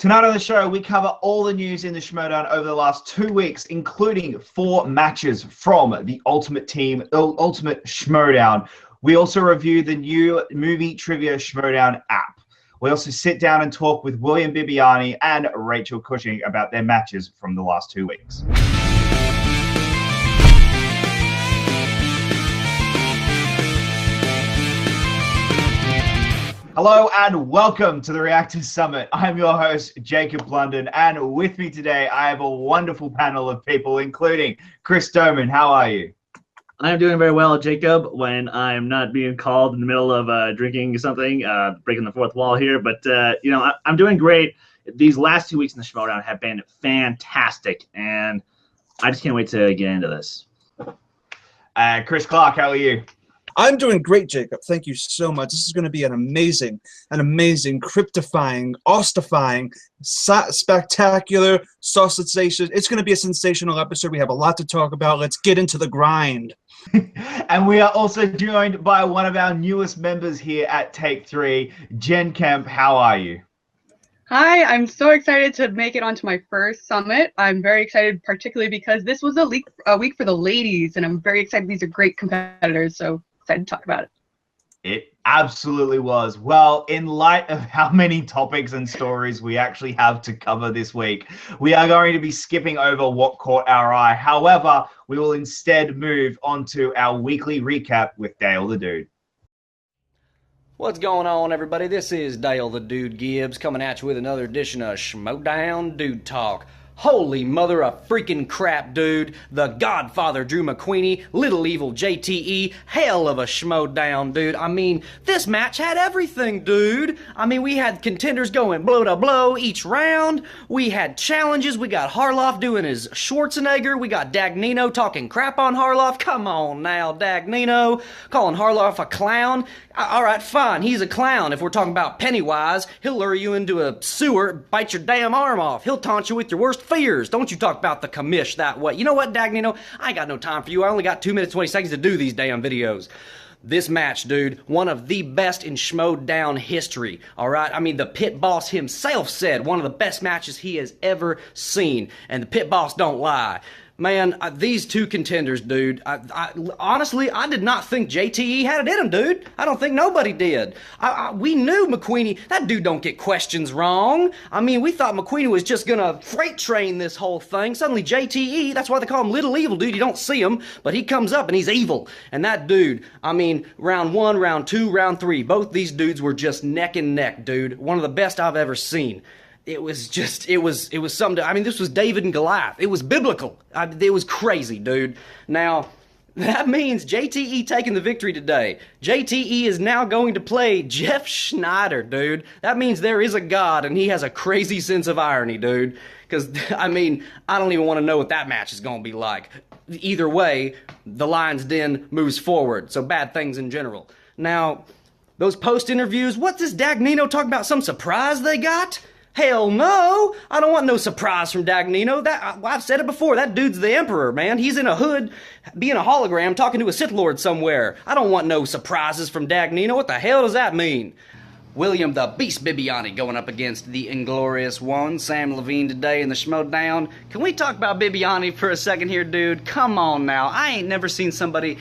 Tonight on the show, we cover all the news in the Schmoedown over the last 2 weeks, including 4 matches from the Ultimate Schmoedown. We also review the new Movie Trivia Schmoedown app. We also sit down and talk with William Viviani and Rachel Cushing about their matches from the last 2 weeks. Hello and welcome to the Reactors Summit. I'm your host, Jacob London, and with me today, I have a wonderful panel of people, including Chris Doman. How are you? I'm doing very well, Jacob, when I'm not being called in the middle of drinking something, breaking the fourth wall here. But, I'm doing great. These last 2 weeks in the Schmoedown have been fantastic, and I just can't wait to get into this. Chris Clark, how are you? I'm doing great, Jacob. Thank you so much. This is going to be an amazing, cryptifying, ostifying, spectacular, sausage. It's going to be a sensational episode. We have a lot to talk about. Let's get into the grind. And we are also joined by one of our newest members here at Take 3, Jen Kemp. How are you? Hi, I'm so excited to make it onto my first summit. I'm very excited, particularly because this was a week for the ladies, and I'm very excited. These are great competitors, so excited to talk about it. It absolutely was. Well, in light of how many topics and stories we actually have to cover this week, we are going to be skipping over what caught our eye. However, we will instead move on to our weekly recap with Dale the Dude. What's going on, everybody? This is Dale the Dude Gibbs coming at you with another edition of Schmoedown Dude Talk. Holy mother of freaking crap, dude. The Godfather Drew McWeeny, Little Evil JTE, hell of a Schmoedown, dude. I mean, this match had everything, dude. I mean, we had contenders going blow to blow each round. We had challenges. We got Harloff doing his Schwarzenegger. We got Dagnino talking crap on Harloff. Come on now, Dagnino. Calling Harloff a clown. All right, fine. He's a clown. If we're talking about Pennywise, he'll lure you into a sewer, bite your damn arm off. He'll taunt you with your worst fears. Don't you talk about the commish that way. You know what, Dagnino? I ain't got no time for you. I only got 2 minutes, 20 seconds to do these damn videos. This match, dude, one of the best in Schmoedown history, all right? I mean, the pit boss himself said one of the best matches he has ever seen, and the pit boss don't lie. Man, these two contenders, dude, honestly, I did not think JTE had it in him, dude. I don't think nobody did. We knew McWeeny, that dude don't get questions wrong. I mean, we thought McWeeny was just gonna freight train this whole thing. Suddenly JTE, that's why they call him Little Evil, dude. You don't see him, but he comes up and he's evil. And that dude, I mean, round 1, round 2, round 3, both these dudes were just neck and neck, dude. One of the best I've ever seen. It was something. I mean, this was David and Goliath. It was biblical. It was crazy, dude. Now, that means JTE taking the victory today. JTE is now going to play Jeff Schneider, dude. That means there is a God, and he has a crazy sense of irony, dude. Because, I mean, I don't even want to know what that match is going to be like. Either way, the Lion's Den moves forward, so bad things in general. Now, those post-interviews, what's this Dagnino talking about? Some surprise they got? Hell no! I don't want no surprise from Dagnino. I've said it before, that dude's the Emperor, man. He's in a hood, being a hologram, talking to a Sith Lord somewhere. I don't want no surprises from Dagnino. What the hell does that mean? William the Beast Bibbiani going up against the Inglorious One, Sam Levine, today in the Schmoedown. Can we talk about Bibbiani for a second here, dude? Come on now. I ain't never seen somebody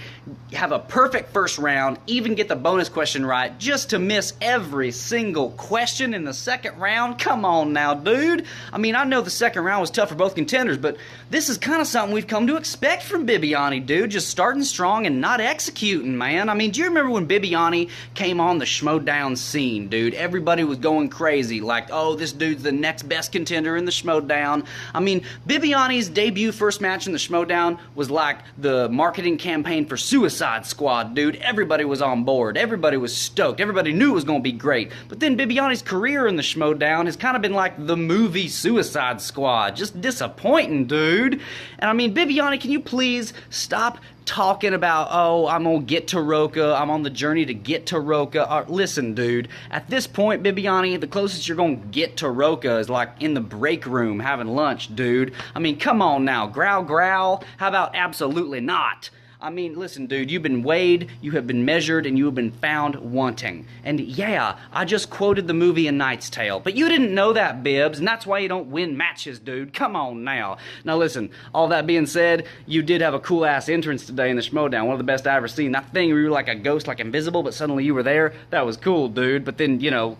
have a perfect first round, even get the bonus question right, just to miss every single question in the second round. Come on now, dude. I mean, I know the second round was tough for both contenders, but this is kind of something we've come to expect from Bibbiani, dude. Just starting strong and not executing, man. I mean, do you remember when Bibbiani came on the Schmoedown scene, dude? Everybody was going crazy, like, oh, this dude's the next best contender in the Schmoedown. I mean, Bibbiani's debut first match in the Schmoedown was like the marketing campaign for Suicide Squad, dude. Everybody was on board. Everybody was stoked. Everybody knew it was going to be great. But then Bibbiani's career in the Schmoedown has kind of been like the movie Suicide Squad. Just disappointing, dude. And I mean, Bibbiani, can you please stop talking about, oh, I'm gonna get to Roca, I'm on the journey to get to Roca. Listen, dude, at this point, Bibbiani, the closest you're gonna get to Roca is like in the break room having lunch, dude. I mean, come on now, growl, growl. How about absolutely not? I mean, listen, dude, you've been weighed, you have been measured, and you have been found wanting. And yeah, I just quoted the movie A Knight's Tale, but you didn't know that, Bibbs, and that's why you don't win matches, dude. Come on now. Now listen, all that being said, you did have a cool-ass entrance today in the Schmoedown, one of the best I ever seen. That thing where you were like a ghost, like invisible, but suddenly you were there, that was cool, dude. But then, you know,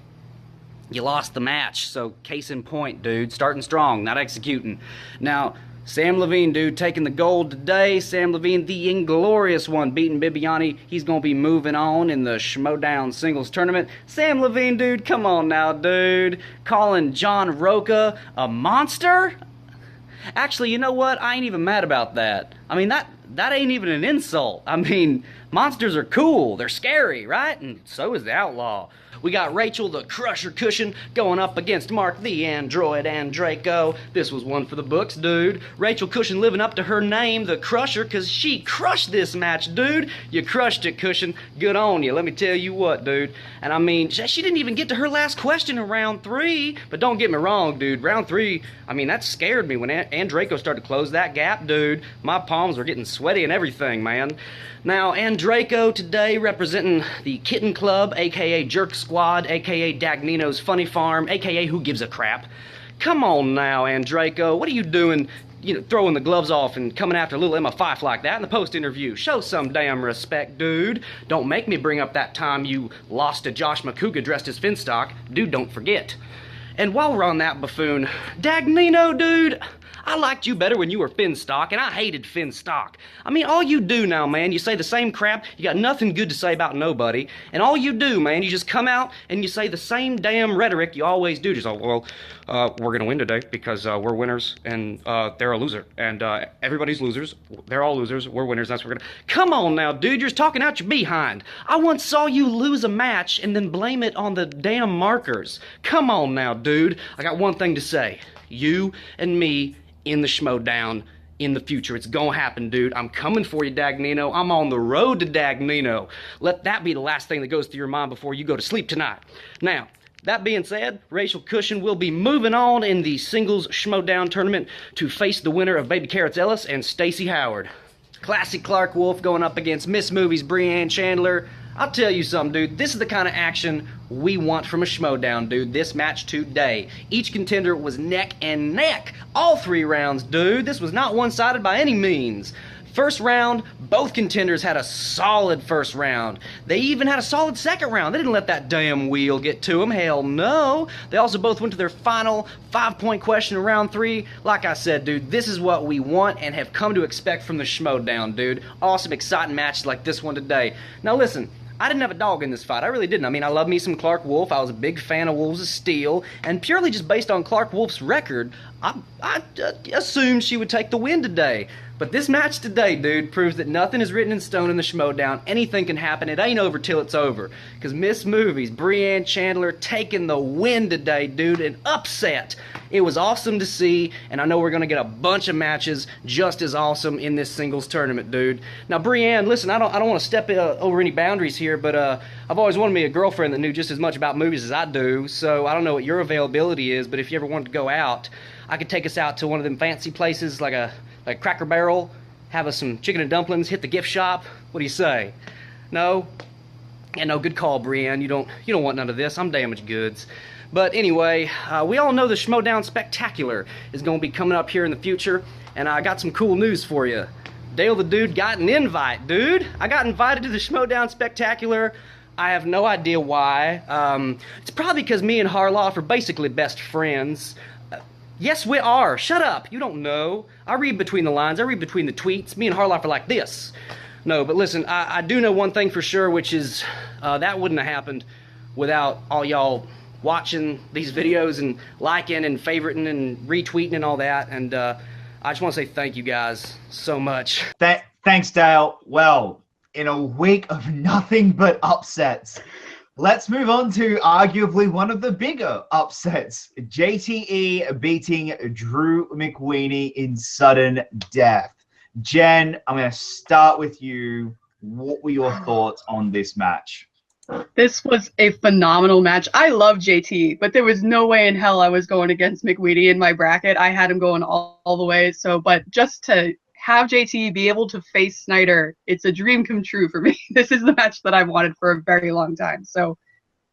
you lost the match, so case in point, dude. Starting strong, not executing. Now, Sam Levine, dude, taking the gold today. Sam Levine, the inglorious one, beating Bibbiani. He's going to be moving on in the Schmoedown singles tournament. Sam Levine, dude, come on now, dude. Calling John Roca a monster? Actually, you know what? I ain't even mad about that. I mean, that ain't even an insult. I mean, monsters are cool. They're scary, right? And so is the Outlaw. We got Rachel the Crusher Cushing going up against Mark the Android and Draco. This was one for the books, dude. Rachel Cushing living up to her name, the Crusher, because she crushed this match, dude. You crushed it, Cushing. Good on you. Let me tell you what, dude. And I mean, she didn't even get to her last question in round 3. But don't get me wrong, dude. Round 3, I mean, that scared me when Draco started to close that gap, dude. My palms were getting sweaty and everything, man. Now, Draco today representing the Kitten Club, a.k.a. Jerk Squad, a.k.a. Dagnino's Funny Farm, a.k.a. Who Gives a Crap. Come on now, Draco. What are you doing, you know, throwing the gloves off and coming after little Emma Fyfe like that in the post-interview? Show some damn respect, dude. Don't make me bring up that time you lost to Josh McCouga dressed as Finstock. Dude, don't forget. And while we're on that buffoon, Dagnino, dude, I liked you better when you were Finstock, and I hated Finstock. I mean, all you do now, man, you say the same crap, you got nothing good to say about nobody, and all you do, man, you just come out and you say the same damn rhetoric you always do. Just, oh, well, we're gonna win today because we're winners, and they're a loser, and everybody's losers. They're all losers. We're winners. That's what we're gonna... Come on now, dude, you're just talking out your behind. I once saw you lose a match and then blame it on the damn markers. Come on now, dude. I got one thing to say. You and me in the Schmoedown in the future. It's gonna happen, dude. I'm coming for you, Dagnino. I'm on the road to Dagnino. Let that be the last thing that goes through your mind before you go to sleep tonight. Now, that being said, Rachel Cushing will be moving on in the singles Schmoedown tournament to face the winner of Baby Carrots Ellis and Stacey Howard. Classic Clark Wolff going up against Miss Movies Breanne Chandler. I'll tell you something, dude. This is the kind of action we want from a Schmoedown, dude. This match today. Each contender was neck and neck. All 3 rounds, dude. This was not one-sided by any means. First round, both contenders had a solid first round. They even had a solid second round. They didn't let that damn wheel get to them. Hell no. They also both went to their final 5-point question in round 3. Like I said, dude, this is what we want and have come to expect from the Schmoedown, dude. Awesome, exciting matches like this one today. Now listen, I didn't have a dog in this fight. I really didn't. I mean, I love me some Clark Wolff. I was a big fan of Wolves of Steel. And purely just based on Clark Wolff's record, I assumed she would take the win today. But this match today, dude, proves that nothing is written in stone in the Schmoedown. Anything can happen. It ain't over till it's over. Because Miss Movies, Breanne Chandler, taking the win today, dude. An upset. It was awesome to see, and I know we're going to get a bunch of matches just as awesome in this singles tournament, dude. Now, Breanne, listen, I don't want to step over any boundaries here, but I've always wanted me a girlfriend that knew just as much about movies as I do, so I don't know what your availability is, but if you ever wanted to go out, I could take us out to one of them fancy places like Cracker Barrel, have us some chicken and dumplings, hit the gift shop. What do you say? No? Yeah, no, good call, Breanne. You don't want none of this. I'm damaged goods. But anyway, we all know the Schmoedown Spectacular is going to be coming up here in the future, and I got some cool news for you. Dale the Dude got an invite, dude. I got invited to the Schmoedown Spectacular. I have no idea why. It's probably because me and Harloff are basically best friends. Yes, we are. Shut up. You don't know. I read between the lines. I read between the tweets. Me and Harloff are like this. No, but listen, I do know one thing for sure, which is that wouldn't have happened without all y'all watching these videos and liking and favoriting and retweeting and all that. And I just want to say thank you guys so much. Thanks, Dale. Well, in a week of nothing but upsets, let's move on to arguably one of the bigger upsets. JTE beating Drew McWeeny in sudden death. Jen, I'm going to start with you. What were your thoughts on this match? This was a phenomenal match. I love JT, but there was no way in hell I was going against McWeeny in my bracket. I had him going all the way. So, but just to have JT be able to face Snyder, it's a dream come true for me. This is the match that I've wanted for a very long time. So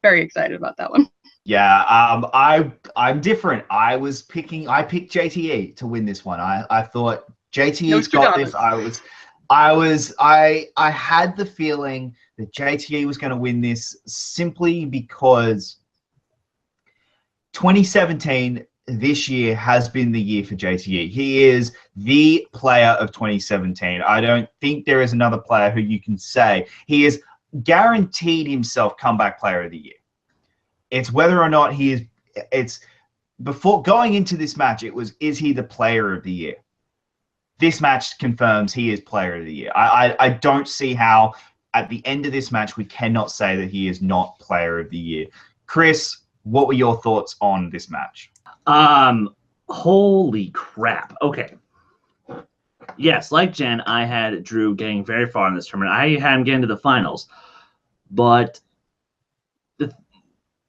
very excited about that one. Yeah, I'm different. I picked JTE to win this one. I thought JTE's got this. I had the feeling that JTE was going to win this simply because 2017 this year has been the year for JTE. He is the player of 2017. I don't think there is another player who you can say he is guaranteed himself comeback player of the year. It's whether or not he is. It's before going into this match. It was, is he the player of the year? This match confirms he is player of the year. I don't see how at the end of this match we cannot say that he is not player of the year. Chris, what were your thoughts on this match? Holy crap. Okay. Yes, like Jen, I had Drew getting very far in this tournament. I had him getting to the finals. But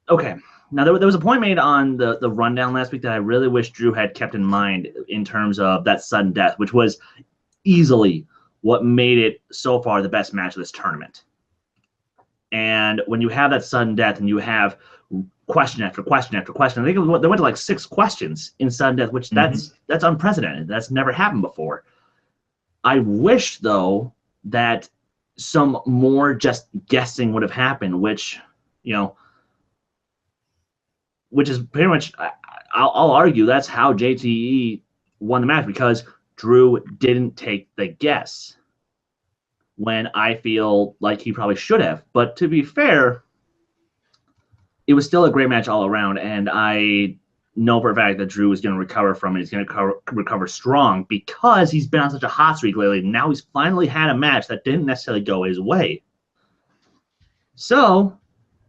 okay. Now, there was a point made on the rundown last week that I really wish Drew had kept in mind in terms of that sudden death, which was easily what made it so far the best match of this tournament. And when you have that sudden death and you have question after question after question, I think they went to like 6 questions in sudden death, which that's unprecedented. That's never happened before. I wish, though, that some more just guessing would have happened, which, you know, which is pretty much, I'll argue that's how JTE won the match, because Drew didn't take the guess when I feel like he probably should have. But to be fair, it was still a great match all around, and I know for a fact that Drew is going to recover from it. He's going to recover strong because he's been on such a hot streak lately. Now he's finally had a match that didn't necessarily go his way. So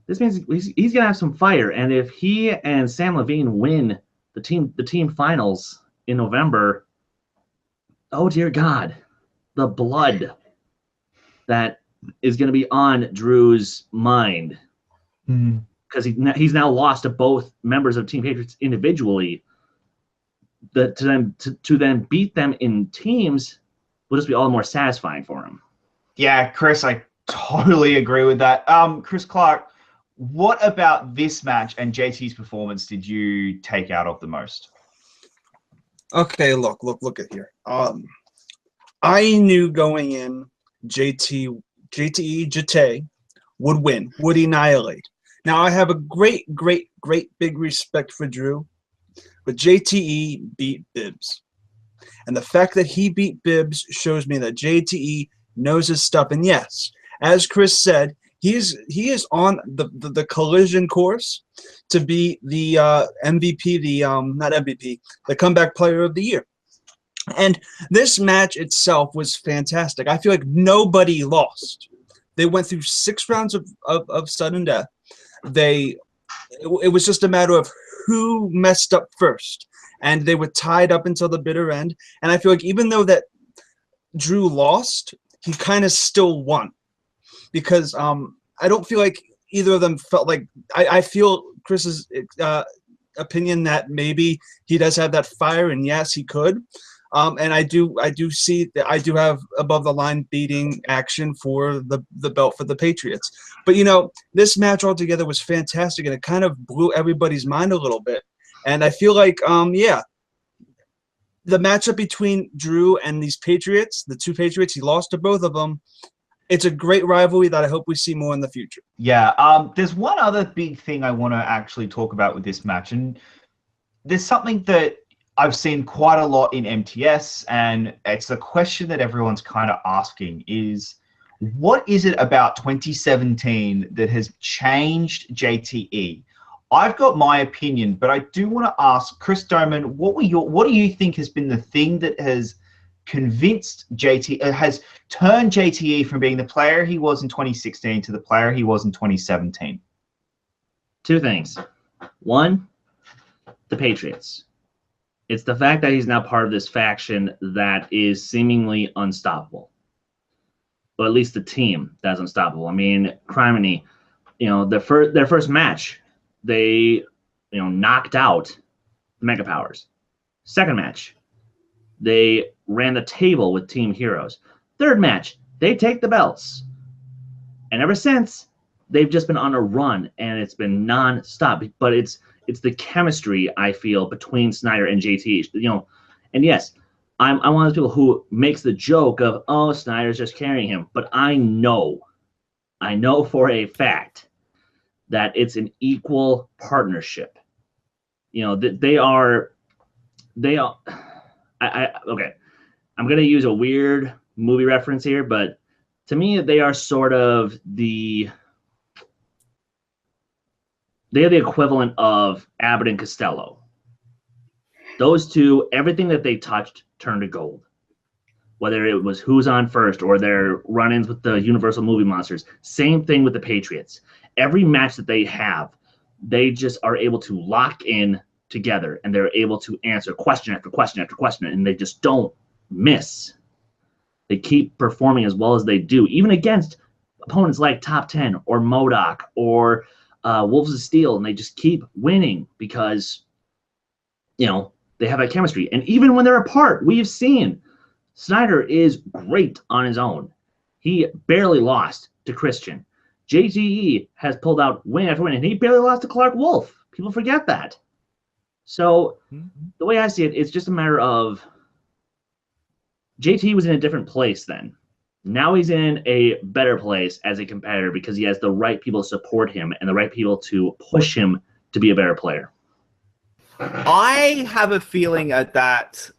this means he's going to have some fire, and if he and Sam Levine win the team finals in November, oh dear God, the blood that is going to be on Drew's mind, because he's now lost to both members of Team Patriots individually. To then beat them in teams will just be all the more satisfying for him. Yeah, Chris, I totally agree with that. Chris Clark, what about this match and JT's performance did you take out of the most? Okay, look at here. I knew going in JTE would win, would annihilate. Now I have a great big respect for Drew, but JTE beat Bibbs. And the fact that he beat Bibbs shows me that JTE knows his stuff. And yes, as Chris said, he is on the collision course to be the MVP, not MVP, the comeback player of the year. And this match itself was fantastic. I feel like nobody lost. They went through 6 rounds of sudden death. It was just a matter of who messed up first, and they were tied up until the bitter end. And I feel like even though that Drew lost, he kind of still won, because I don't feel like either of them felt like I feel Chris's opinion that maybe he does have that fire, and yes, he could. And I do see that I do have above the line beating action for the belt for the Patriots. But you know, this match altogether was fantastic, and it kind of blew everybody's mind a little bit. And I feel like yeah, the matchup between Drew and these Patriots, the 2 Patriots, he lost to both of them. It's a great rivalry that I hope we see more in the future. Yeah, there's one other big thing I want to actually talk about with this match, and there's something that I've seen quite a lot in MTS, and it's a question that everyone's kind of asking is, what is it about 2017 that has changed JTE? I've got my opinion, but I do want to ask Chris Doman, what do you think has been the thing that has convinced has turned JTE from being the player he was in 2016 to the player he was in 2017? 2 things. 1, the Patriots. It's the fact that he's now part of this faction that is seemingly unstoppable. Or at least the team that's unstoppable. I mean, Criminy, you know, their first match, they, knocked out the Mega Powers. Second match, They ran the table with Team Heroes. Third match, they take the belts. And ever since, they've just been on a run, and it's been non-stop. But it's the chemistry, I feel, between Snyder and JT. You know, and yes, I'm one of those people who makes the joke of, oh, Snyder's just carrying him. But I know for a fact that it's an equal partnership. You know, they are. Okay, I'm gonna use a weird movie reference here, but to me, they are sort of they are the equivalent of Abbott and Costello. Those two, everything that they touched turned to gold. Whether it was Who's On First or their run-ins with the Universal Movie Monsters. Same thing with the Patriots. Every match that they have, they just are able to lock in together, and they're able to answer question after question after question, and they just don't miss. They keep performing as well as they do, even against opponents like Top 10 or MODOK or Wolves of Steel, and they just keep winning because, you know, they have that chemistry. And even when they're apart, we've seen Snyder is great on his own. He barely lost to Christian. JTE has pulled out win after win, and he barely lost to Clark Wolff. People forget that. So the way I see it, it's just a matter of JT was in a different place then. Now he's in a better place as a competitor because he has the right people to support him and the right people to push him to be a better player. I have a feeling that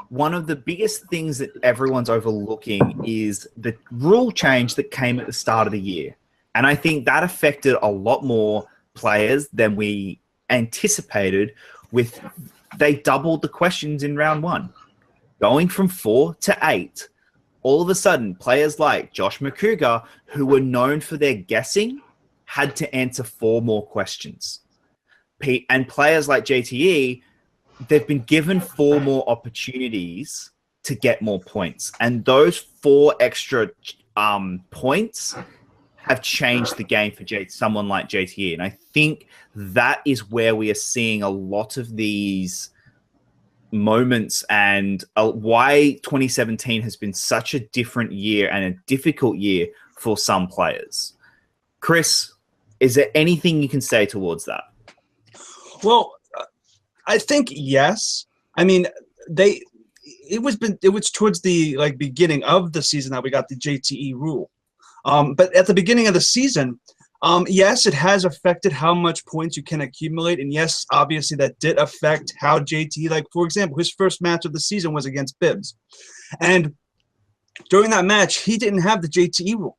one of the biggest things that everyone's overlooking is the rule change that came at the start of the year. And I think that affected a lot more players than we anticipated. They doubled the questions in round one. Going from 4 to 8, all of a sudden, players like Josh McCougar, who were known for their guessing, had to answer 4 more questions. And players like JTE, they've been given 4 more opportunities to get more points. And those 4 extra points have changed the game for someone like JTE. And I think that is where we are seeing a lot of these moments and why 2017 has been such a different year and a difficult year for some players. Chris, is there anything you can say towards that? Well, I think yes. I mean, it was towards the beginning of the season that we got the JTE rule. But at the beginning of the season, yes, it has affected how much points you can accumulate. And yes, obviously that did affect how JT, like, for example, his first match of the season was against Bibbs. And during that match, he didn't have the JTE rule.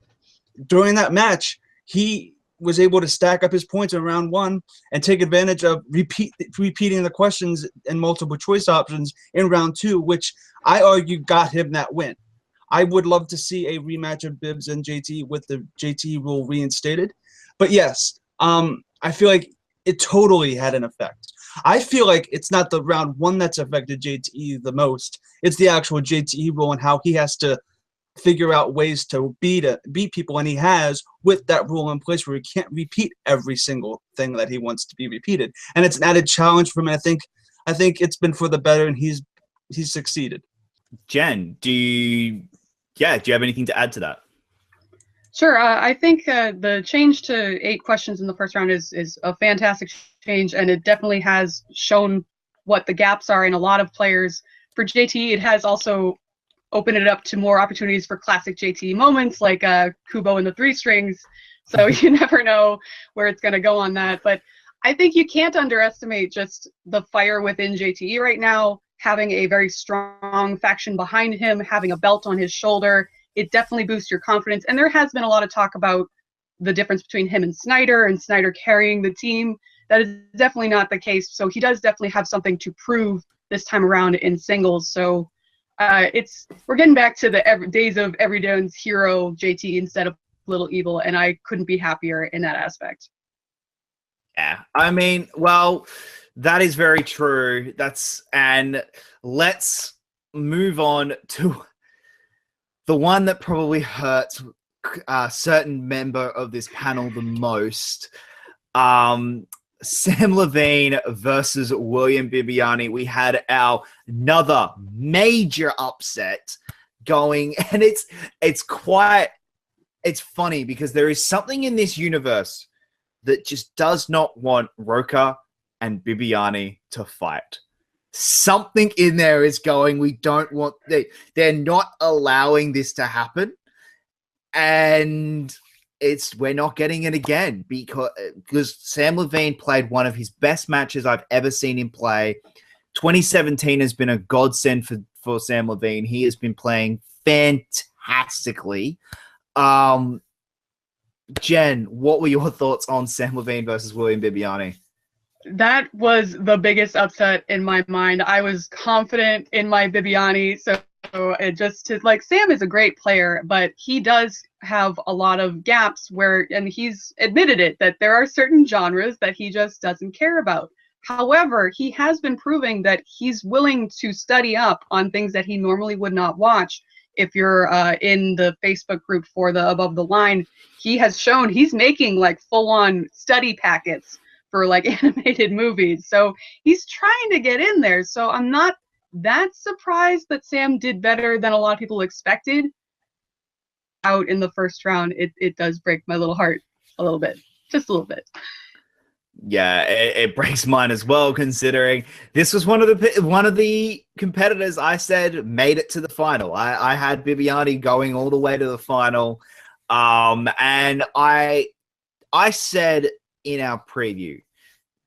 During that match, he was able to stack up his points in round one and take advantage of repeating the questions and multiple choice options in round two, which I argue got him that win. I would love to see a rematch of Bibbs and JT with the JT rule reinstated. But yes, I feel like it totally had an effect. I feel like it's not the round one that's affected JTE the most. It's the actual JTE rule and how he has to figure out ways to beat people, and he has with that rule in place where he can't repeat every single thing that he wants to be repeated. And it's an added challenge for him. I think it's been for the better, and he's succeeded. Jen, do you have anything to add to that? Sure. I think the change to 8 questions in the first round is a fantastic change, and it definitely has shown what the gaps are in a lot of players. For JT, it has also opened it up to more opportunities for classic JT moments like Kubo and the 3 strings. So you never know where it's going to go on that. But I think you can't underestimate just the fire within JTE right now, having a very strong faction behind him, having a belt on his shoulder. It definitely boosts your confidence. And there has been a lot of talk about the difference between him and Snyder carrying the team. That is definitely not the case. So he does definitely have something to prove this time around in singles. So we're getting back to the days of everyone's hero JT instead of Little Evil, and I couldn't be happier in that aspect. Yeah, I mean, well, that is very true. And let's move on to the one that probably hurts a certain member of this panel the most. Sam Levine versus William Viviani. We had another major upset going, and it's funny because there is something in this universe that just does not want Roca and Bibbiani to fight. Something in there is going, we don't want, they're not allowing this to happen. And we're not getting it again because Sam Levine played one of his best matches I've ever seen him play. 2017 has been a godsend for Sam Levine. He has been playing fantastically. Jen, what were your thoughts on Sam Levine versus William Viviani? That was the biggest upset in my mind. I was confident in my Bibbiani, so it just like Sam is a great player, but he does have a lot of gaps and he's admitted it, that there are certain genres that he just doesn't care about. However, he has been proving that he's willing to study up on things that he normally would not watch. If you're in the Facebook group for the Above the Line, he has shown he's making like full-on study packets for like animated movies. So he's trying to get in there. So I'm not that surprised that Sam did better than a lot of people expected. Out in the first round, it does break my little heart a little bit, just a little bit. Yeah, it breaks mine as well, considering this was one of the competitors I said made it to the final. I had Bibbiani going all the way to the final, and I said in our preview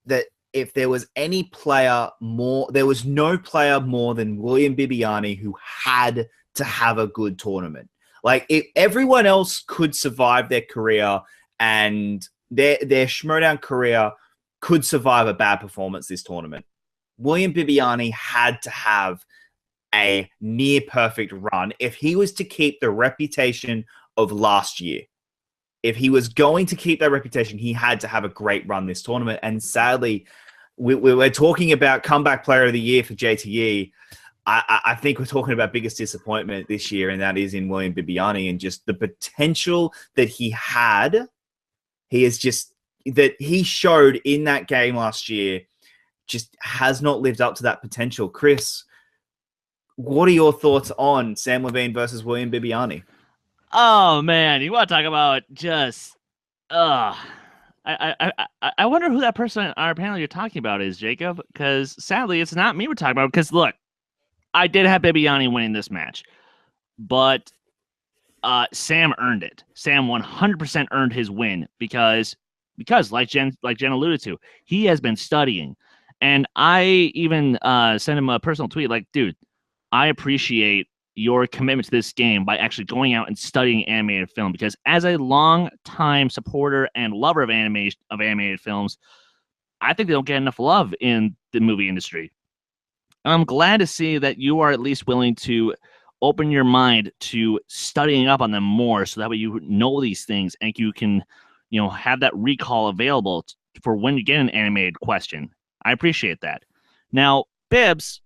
that if there was any player more, there was no player more than William Bibbiani who had to have a good tournament. Like, if everyone else could survive their career and their Schmoedown career could survive a bad performance this tournament, William Bibbiani had to have a near perfect run if he was to keep the reputation of last year. If he was going to keep that reputation, he had to have a great run this tournament. And sadly, we're talking about comeback player of the year for JTE. I think we're talking about biggest disappointment this year, and that is in William Bibbiani, and just the potential that he had. That he showed in that game last year just has not lived up to that potential. Chris, what are your thoughts on Sam Levine versus William Bibbiani? Oh man, you want to talk about just I wonder who that person on our panel you're talking about is, Jacob, because sadly it's not me we're talking about. Because look, I did have Bibbiani winning this match, but Sam earned it. Sam 100% earned his win because like Jen alluded to, he has been studying. And I even sent him a personal tweet like, dude, I appreciate your commitment to this game by actually going out and studying animated film, because as a long-time supporter and lover of animated films, I think they don't get enough love in the movie industry. And I'm glad to see that you are at least willing to open your mind to studying up on them more, so that way you know these things and you can, have that recall available for when you get an animated question. I appreciate that. Now, Bibbs,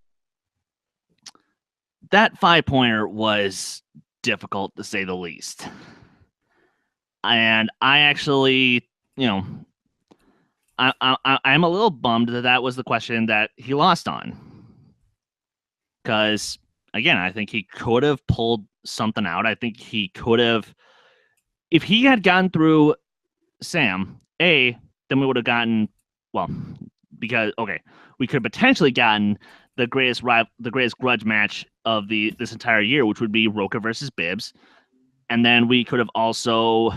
that 5-pointer was difficult to say the least. And I actually, I'm a little bummed that was the question that he lost on. Because, again, I think he could have pulled something out. I think he could have, if he had gotten through Sam, then we would have gotten, because, we could have potentially gotten the greatest grudge match of this entire year, which would be Roca versus Bibbs. And then we could have also,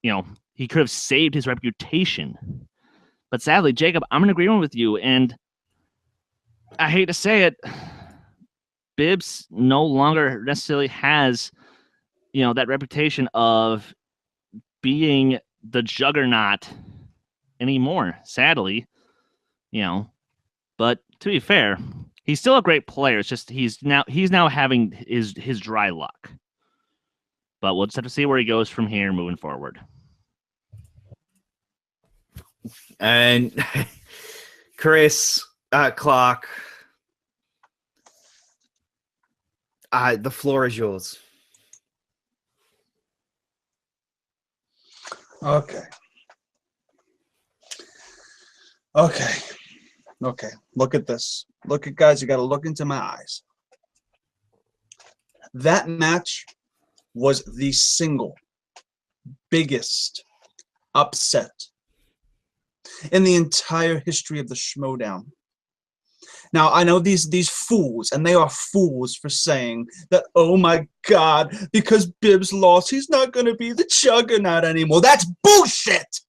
he could have saved his reputation. But sadly, Jacob, I'm in agreement with you. And I hate to say it, Bibbs no longer necessarily has, that reputation of being the juggernaut anymore, sadly, But to be fair, he's still a great player. It's just he's now having his dry luck. But we'll just have to see where he goes from here moving forward. And Chris, Clark, the floor is yours. Okay. Okay. Okay. Look at this. Look at guys. You got to look into my eyes. That match was the single biggest upset in the entire history of the Schmoedown. Now, I know these fools, and they are fools for saying that, oh my God, because Bibbs lost, he's not going to be the juggernaut anymore. That's bullshit!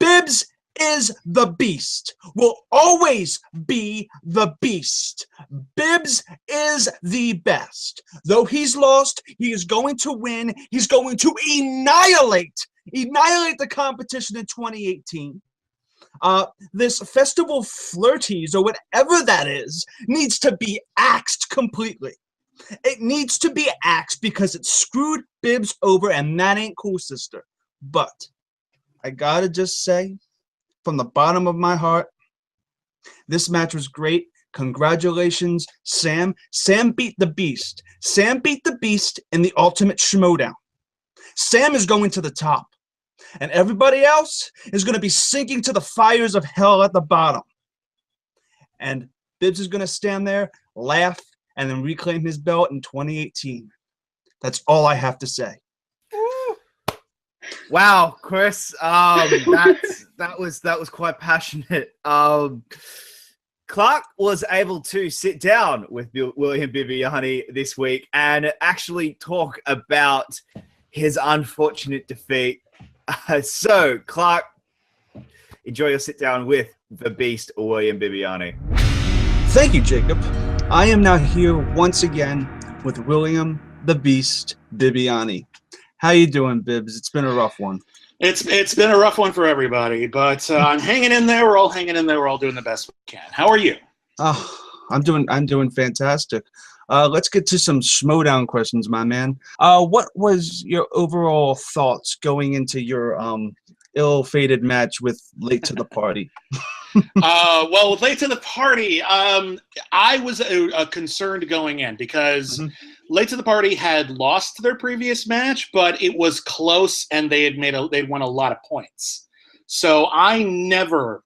Bibbs is the beast, will always be the beast. Bibbs is the best. Though he's lost, he is going to win. He's going to annihilate the competition in 2018. This festival flirties, or whatever that is, needs to be axed completely. It needs to be axed because it screwed Bibbs over, and that ain't cool, sister. But I gotta just say, from the bottom of my heart, this match was great. Congratulations, Sam. Sam beat the beast. Sam beat the beast in the Ultimate Schmoedown. Sam is going to the top. And everybody else is going to be sinking to the fires of hell at the bottom. And Bibbs is going to stand there, laugh, and then reclaim his belt in 2018. That's all I have to say. Wow, Chris, that was quite passionate. Clark was able to sit down with William Viviani this week and actually talk about his unfortunate defeat. So, Clark, enjoy your sit down with the Beast, William Viviani. Thank you, Jacob. I am now here once again with William the Beast Bibbiani. How you doing, Bibbs? It's been a rough one. It's been a rough one for everybody, but I'm hanging in there. We're all hanging in there. We're all doing the best we can. How are you? I'm doing fantastic. Let's get to some Schmoedown questions, my man. What was your overall thoughts going into your ill-fated match with Late to the Party? Well, with Late to the Party, I was concerned going in because Late to the Party had lost their previous match, but it was close and they'd won a lot of points. So I never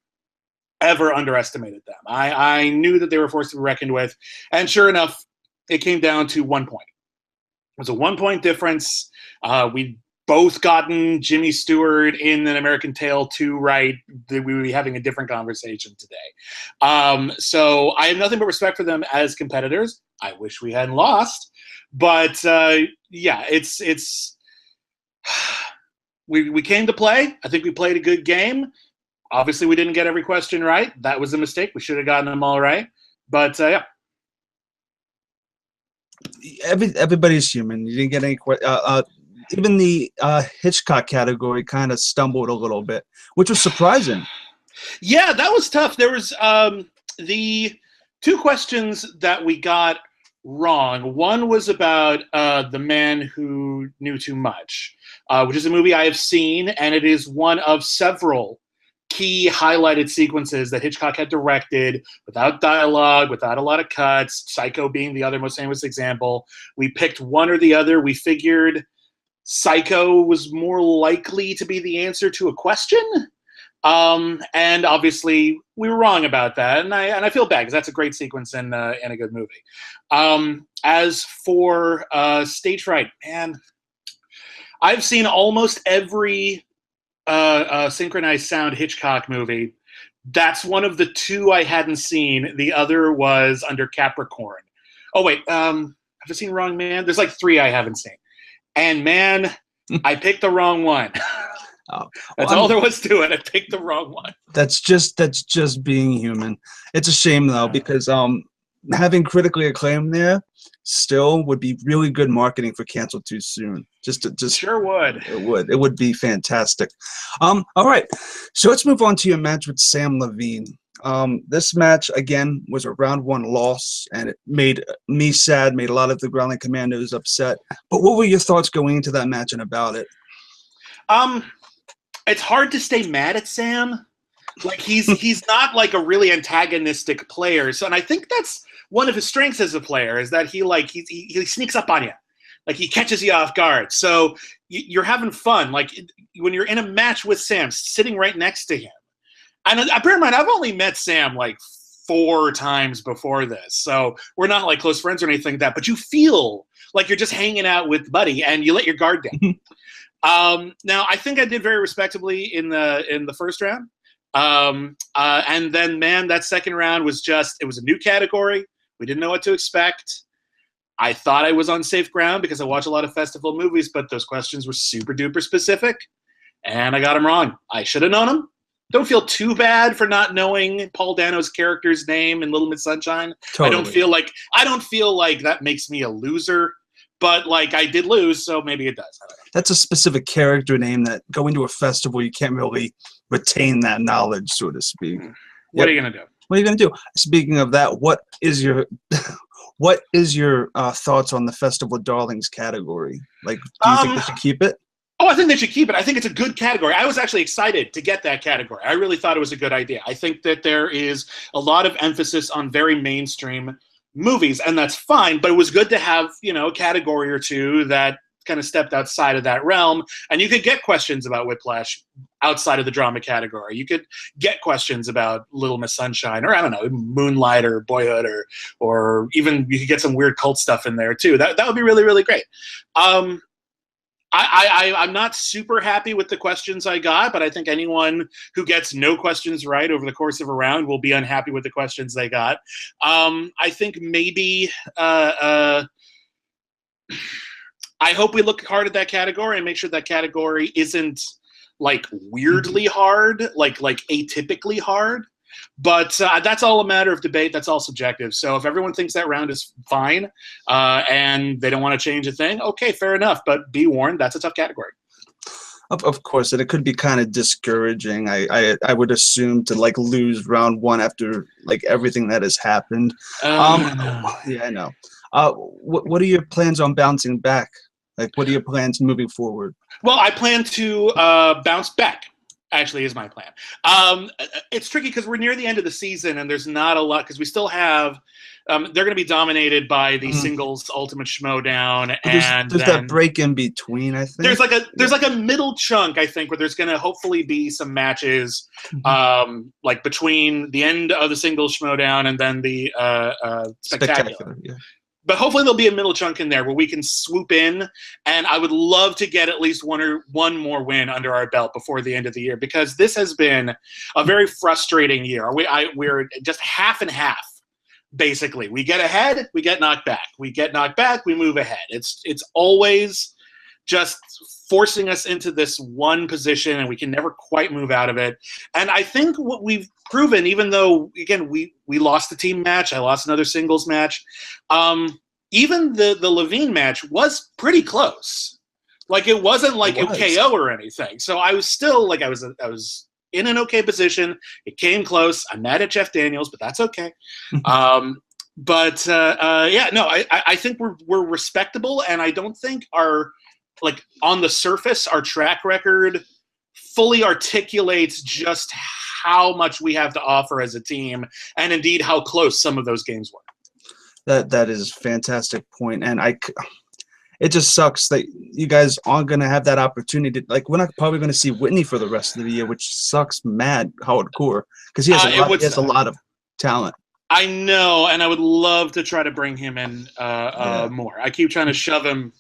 ever underestimated them. I knew that they were forced to be reckoned with, and sure enough, it came down to 1 point. It was a 1 point difference. We both gotten Jimmy Stewart in an American Tale 2 right. We would be having a different conversation today. So I have nothing but respect for them as competitors. I wish we hadn't lost, but yeah, we came to play. I think we played a good game. Obviously, we didn't get every question right. That was a mistake. We should have gotten them all right. But yeah. Everybody's human. You didn't get any even the Hitchcock category kind of stumbled a little bit, which was surprising. Yeah, that was tough. There was the two questions that we got wrong. One was about The Man Who Knew Too Much, which is a movie I have seen, and it is one of several key highlighted sequences that Hitchcock had directed without dialogue, without a lot of cuts, Psycho being the other most famous example. We picked one or the other. We figured Psycho was more likely to be the answer to a question. And obviously we were wrong about that. And I feel bad because that's a great sequence in a good movie. As for Stage Fright, man, I've seen almost every synchronized sound Hitchcock movie. That's one of the two I hadn't seen. The other was Under Capricorn. Oh wait, have I seen Wrong Man? There's like 3 I haven't seen. And man, I picked the wrong one. That's all there was to it. I picked the wrong one. That's just being human. It's a shame though, because having critically acclaimed there still would be really good marketing for Cancel Too Soon. Just sure would. It would be fantastic. All right, so let's move on to your match with Sam Levine. This match again was a round 1 loss, and it made me sad, made a lot of the Groundling Commandos upset. But what were your thoughts going into that match and about it? It's hard to stay mad at Sam. Like he's not like a really antagonistic player. So, and I think that's one of his strengths as a player is that he sneaks up on you, like he catches you off guard. So you're having fun. Like when you're in a match with Sam, sitting right next to him, And bear in mind, I've only met Sam like 4 times before this, so we're not like close friends or anything like that. But you feel like you're just hanging out with Buddy, and you let your guard down. Now, I think I did very respectably in the first round, and then man, that second round was it was a new category. We didn't know what to expect. I thought I was on safe ground because I watch a lot of festival movies, but those questions were super duper specific, and I got them wrong. I should have known them. Don't feel too bad for not knowing Paul Dano's character's name in Little Miss Sunshine. Totally. I don't feel like that makes me a loser, but like I did lose, so maybe it does. That's a specific character name that going to a festival you can't really retain that knowledge, so to speak. What are you gonna do? What are you gonna do? Speaking of that, what is your thoughts on the Festival Darlings category? Like, do you think they should keep it? Oh, I think they should keep it. I think it's a good category. I was actually excited to get that category. I really thought it was a good idea. I think that there is a lot of emphasis on very mainstream movies, and that's fine, but it was good to have, a category or two that kind of stepped outside of that realm, and you could get questions about Whiplash outside of the drama category. You could get questions about Little Miss Sunshine, or I don't know, Moonlight or Boyhood, or even you could get some weird cult stuff in there too. That would be really, really great. I'm not super happy with the questions I got, but I think anyone who gets no questions right over the course of a round will be unhappy with the questions they got. I think maybe I hope we look hard at that category and make sure that category isn't like weirdly hard, like atypically hard. But that's all a matter of debate. That's all subjective. So if everyone thinks that round is fine and they don't want to change a thing, okay, fair enough. But be warned, that's a tough category. Of course, and it could be kind of discouraging. I would assume to like lose round 1 after like everything that has happened. Yeah, I know. What are your plans on bouncing back? Like, what are your plans moving forward? Well, I plan to bounce back. Actually is my plan. It's tricky because we're near the end of the season and there's not a lot, because we still have they're going to be dominated by the singles Ultimate Schmoedown, and there's that break in between. I think there's like a middle chunk, I think, where there's going to hopefully be some matches like between the end of the singles Schmoedown and then the spectacular. Yeah. But hopefully there'll be a middle chunk in there where we can swoop in, and I would love to get at least one more win under our belt before the end of the year, because this has been a very frustrating year. We're just half and half, basically. We get ahead, we get knocked back. We get knocked back, we move ahead. It's always just forcing us into this one position, and we can never quite move out of it. And I think what we've proven, even though, again, we lost the team match, I lost another singles match, even the Levine match was pretty close. Like, it wasn't like a KO or anything. So I was still, like, I was in an okay position. It came close. I'm mad at Jeff Daniels, but that's okay. Yeah, no, I think we're respectable, and I don't think on the surface, our track record fully articulates just how much we have to offer as a team, and indeed how close some of those games were. That is a fantastic point, and it just sucks that you guys aren't going to have that opportunity. Like, we're not probably going to see Whitney for the rest of the year, which sucks mad hardcore, because he has a lot of talent. I know, and I would love to try to bring him in more. I keep trying to shove him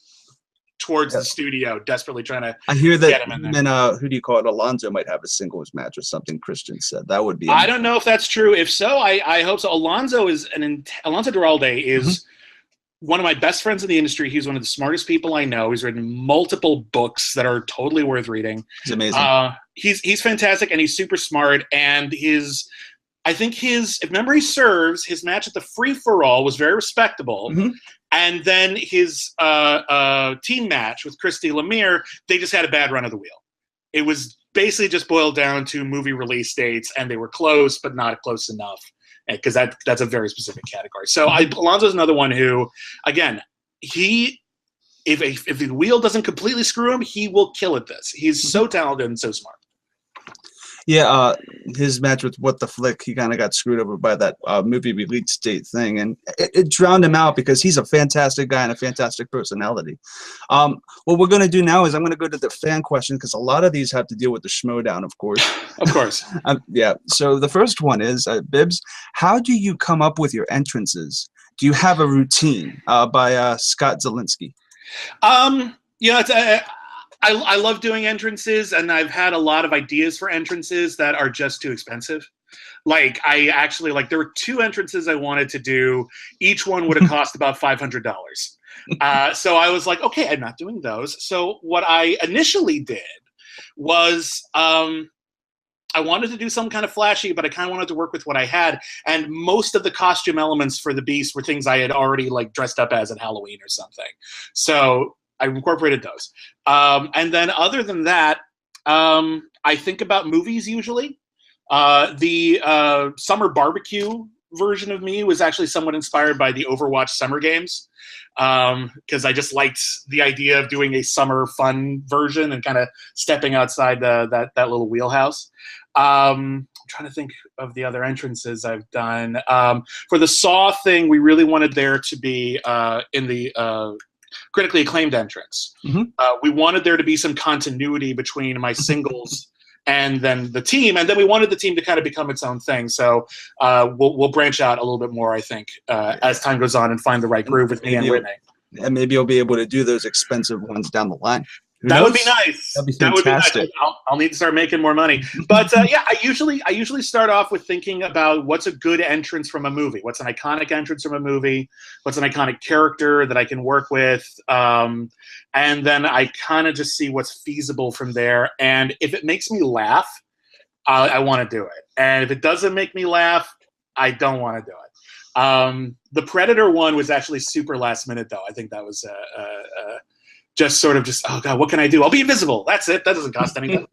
towards the studio, desperately trying to get him in there. And who do you call it? Alonzo might have a singles match or something. Christian said that would be. I don't know if that's true. If so, I hope so. Alonzo Duralde is one of my best friends in the industry. He's one of the smartest people I know. He's written multiple books that are totally worth reading. He's amazing. He's fantastic, and he's super smart. And I think if memory serves, his match at the Free for All was very respectable. And then his team match with Christy Lemire, they just had a bad run of the wheel. It was basically just boiled down to movie release dates, and they were close, but not close enough, because that's a very specific category. So Alonzo's another one who, again, if the wheel doesn't completely screw him, he will kill at this. He's so talented and so smart. Yeah, his match with What the Flick, he kind of got screwed over by that movie release date thing, and it drowned him out because he's a fantastic guy and a fantastic personality. What we're going to do now is I'm going to go to the fan question because a lot of these have to deal with the Schmoedown, of course. Of course. Yeah, so the first one is, Bibbs, how do you come up with your entrances? Do you have a routine? By Scott Zielinski. I love doing entrances, and I've had a lot of ideas for entrances that are just too expensive. Like, there were 2 entrances I wanted to do. Each one would have cost about $500. So I was like, okay, I'm not doing those. So what I initially did was I wanted to do some kind of flashy, but I kind of wanted to work with what I had. And most of the costume elements for the Beast were things I had already dressed up as at Halloween or something. So I incorporated those. And then other than that, I think about movies usually. The summer barbecue version of me was actually somewhat inspired by the Overwatch summer games, because I just liked the idea of doing a summer fun version and kind of stepping outside that little wheelhouse. I'm trying to think of the other entrances I've done. For the Saw thing, we really wanted there to be in the critically acclaimed entrance. Mm-hmm. We wanted there to be some continuity between my singles and then the team, and then we wanted the team to kind of become its own thing. So we'll branch out a little bit more, I think, as time goes on and find the right groove with me and Whitney. And maybe you'll be able to do those expensive ones down the line. That would be nice. That'd be fantastic. That would be nice. I'll need to start making more money. But yeah, I usually start off with thinking about what's a good entrance from a movie. What's an iconic entrance from a movie? What's an iconic character that I can work with? And then I kind of just see what's feasible from there. And if it makes me laugh, I want to do it. And if it doesn't make me laugh, I don't want to do it. The Predator one was actually super last minute, though. I think that was oh God, what can I do? I'll be invisible. That's it. That doesn't cost anything.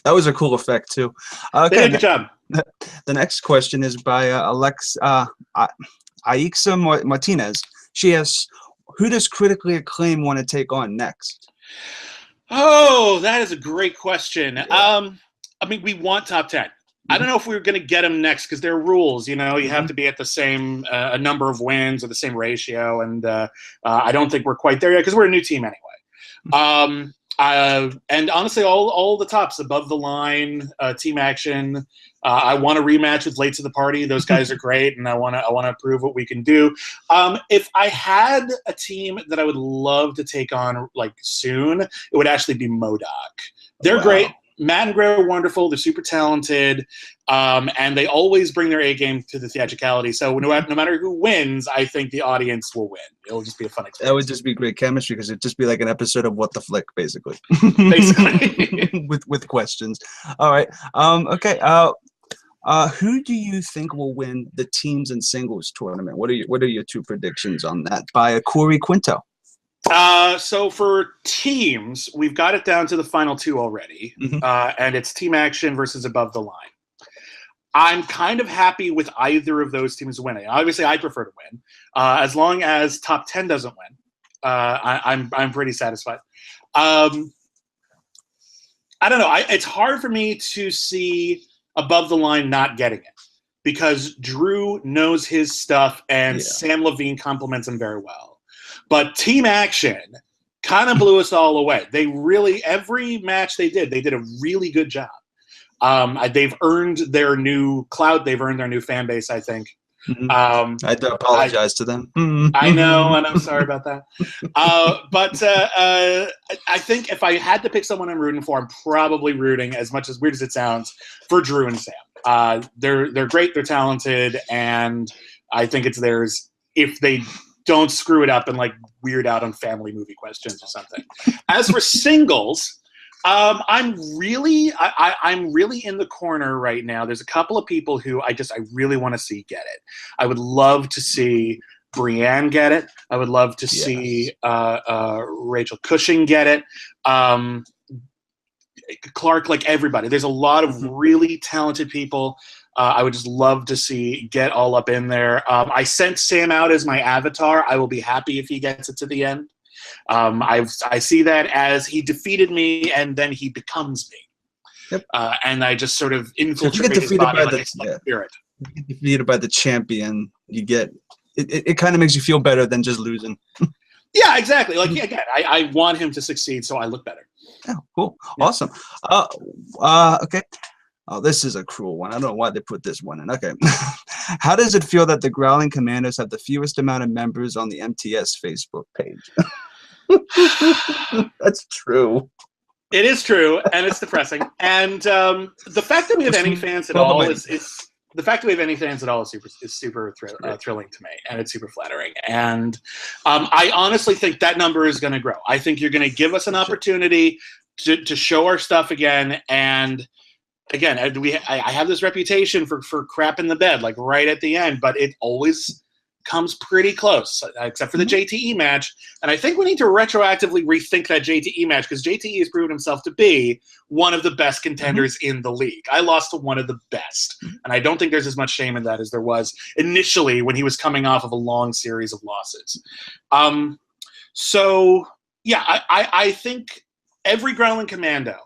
That was a cool effect too. They did a good job. The next question is by Aixa Martinez. She asks, who does critically acclaim want to take on next? Oh, that is a great question. Yeah. I mean, we want top 10. I don't know if we were going to get them next because there are rules. You have to be at the same a number of wins or the same ratio, and I don't think we're quite there yet because we're a new team anyway. And honestly, all the tops above the line, Team Action. I want a rematch with Late to the Party. Those guys are great, and I want to prove what we can do. If I had a team that I would love to take on soon, it would actually be MODOK. They're great. Matt and Gray are wonderful. They're super talented, and they always bring their A game to the theatricality. So no matter who wins, I think the audience will win. It'll just be a fun experience. That would just be great chemistry because it'd just be like an episode of What the Flick, basically. Basically, with questions. All right. Okay. Who do you think will win the teams and singles tournament? What are your 2 predictions on that? By Corey Quinto. So for teams, we've got it down to the final 2 already, and it's Team Action versus Above the Line. I'm kind of happy with either of those teams winning. Obviously, I prefer to win. As long as top 10 doesn't win, I'm pretty satisfied. I don't know. It's hard for me to see Above the Line not getting it because Drew knows his stuff and Sam Levine compliments him very well. But Team Action kind of blew us all away. They really, every match they did a really good job. They've earned their new clout. They've earned their new fan base, I think. I have to apologize to them. I know, and I'm sorry about that. But I think if I had to pick someone I'm rooting for, I'm probably rooting, as much as weird as it sounds, for Drew and Sam. They're great, they're talented, and I think it's theirs if they don't screw it up and weird out on family movie questions or something. As for singles, I'm really in the corner right now. There's a couple of people who I really want to see get it. I would love to see Brienne get it. I would love to see Rachel Cushing get it. Clark, everybody. There's a lot of really talented people. I would just love to see get all up in there. I sent Sam out as my avatar. I will be happy if he gets it to the end. I see that as he defeated me and then he becomes me. Yep. And I just sort of If you infiltrate get his defeated body by like the a spirit. if you get defeated by the champion, you get it kind of makes you feel better than just losing. Yeah, exactly. Like again, I want him to succeed, so I look better. Oh, cool. Yeah. Awesome. Okay. Oh, this is a cruel one. I don't know why they put this one in. Okay. How does it feel that the Growling Commandos have the fewest amount of members on the MTS Facebook page? That's true. It is true, and it's depressing. And the fact that we have any fans at all is super thrilling to me, and it's super flattering. And I honestly think that number is going to grow. I think you're going to give us an opportunity to show our stuff again. And again, I have this reputation for crap in the bed, like right at the end, but it always comes pretty close, except for the JTE match. And I think we need to retroactively rethink that JTE match, because JTE has proven himself to be one of the best contenders in the league. I lost to one of the best, and I don't think there's as much shame in that as there was initially when he was coming off of a long series of losses. So yeah, I think every Growling Commando,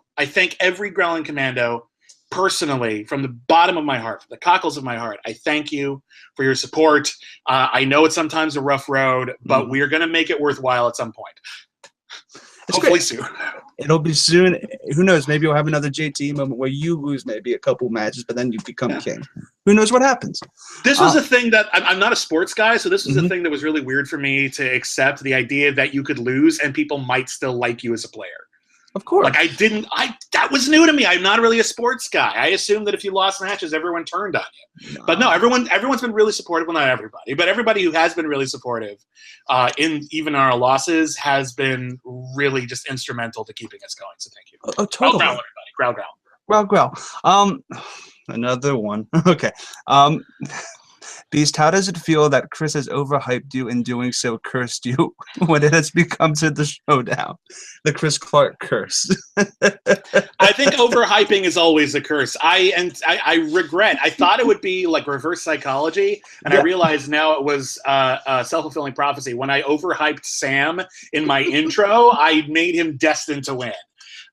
personally, from the bottom of my heart, from the cockles of my heart, I thank you for your support. I know it's sometimes a rough road, but we are going to make it worthwhile at some point. Hopefully soon. It'll be soon. Who knows? Maybe you'll have another JT moment where you lose maybe a couple matches, but then you become king. Who knows what happens? This was a thing that I'm not a sports guy, so this was a thing that was really weird for me to accept, the idea that you could lose and people might still like you as a player. Of course. Like that was new to me. I'm not really a sports guy. I assumed that if you lost matches, everyone turned on you. No. But no, everyone's been really supportive. Well, not everybody, but everybody who has been really supportive in even our losses has been really just instrumental to keeping us going. So thank you. Oh, totally. Growl, everybody. Growl. Another one. Okay. Beast, how does it feel that Chris has overhyped you and doing so cursed you when it has become to the showdown? The Chris Clark curse. I think overhyping is always a curse. I regret. I thought it would be like reverse psychology, and I realized now it was self-fulfilling prophecy. When I overhyped Sam in my intro, I made him destined to win.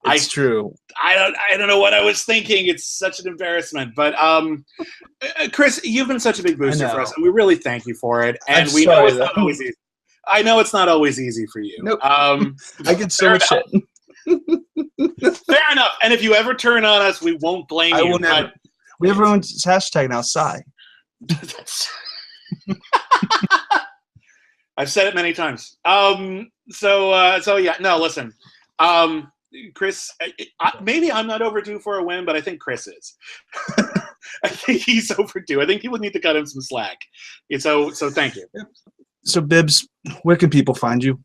It's true. I don't know what I was thinking. It's such an embarrassment. But Chris, you've been such a big booster for us, and we really thank you for it. And we know it's not always easy. I know it's not always easy for you. Nope. I get so much shit. Fair enough. And if you ever turn on us, we won't blame you. I will never. We have our own hashtag now, Psy. I've said it many times. So yeah. No, listen. Chris, maybe I'm not overdue for a win, but I think Chris is. I think he's overdue. I think people need to cut him some slack. So thank you. So Bibbs, where can people find you?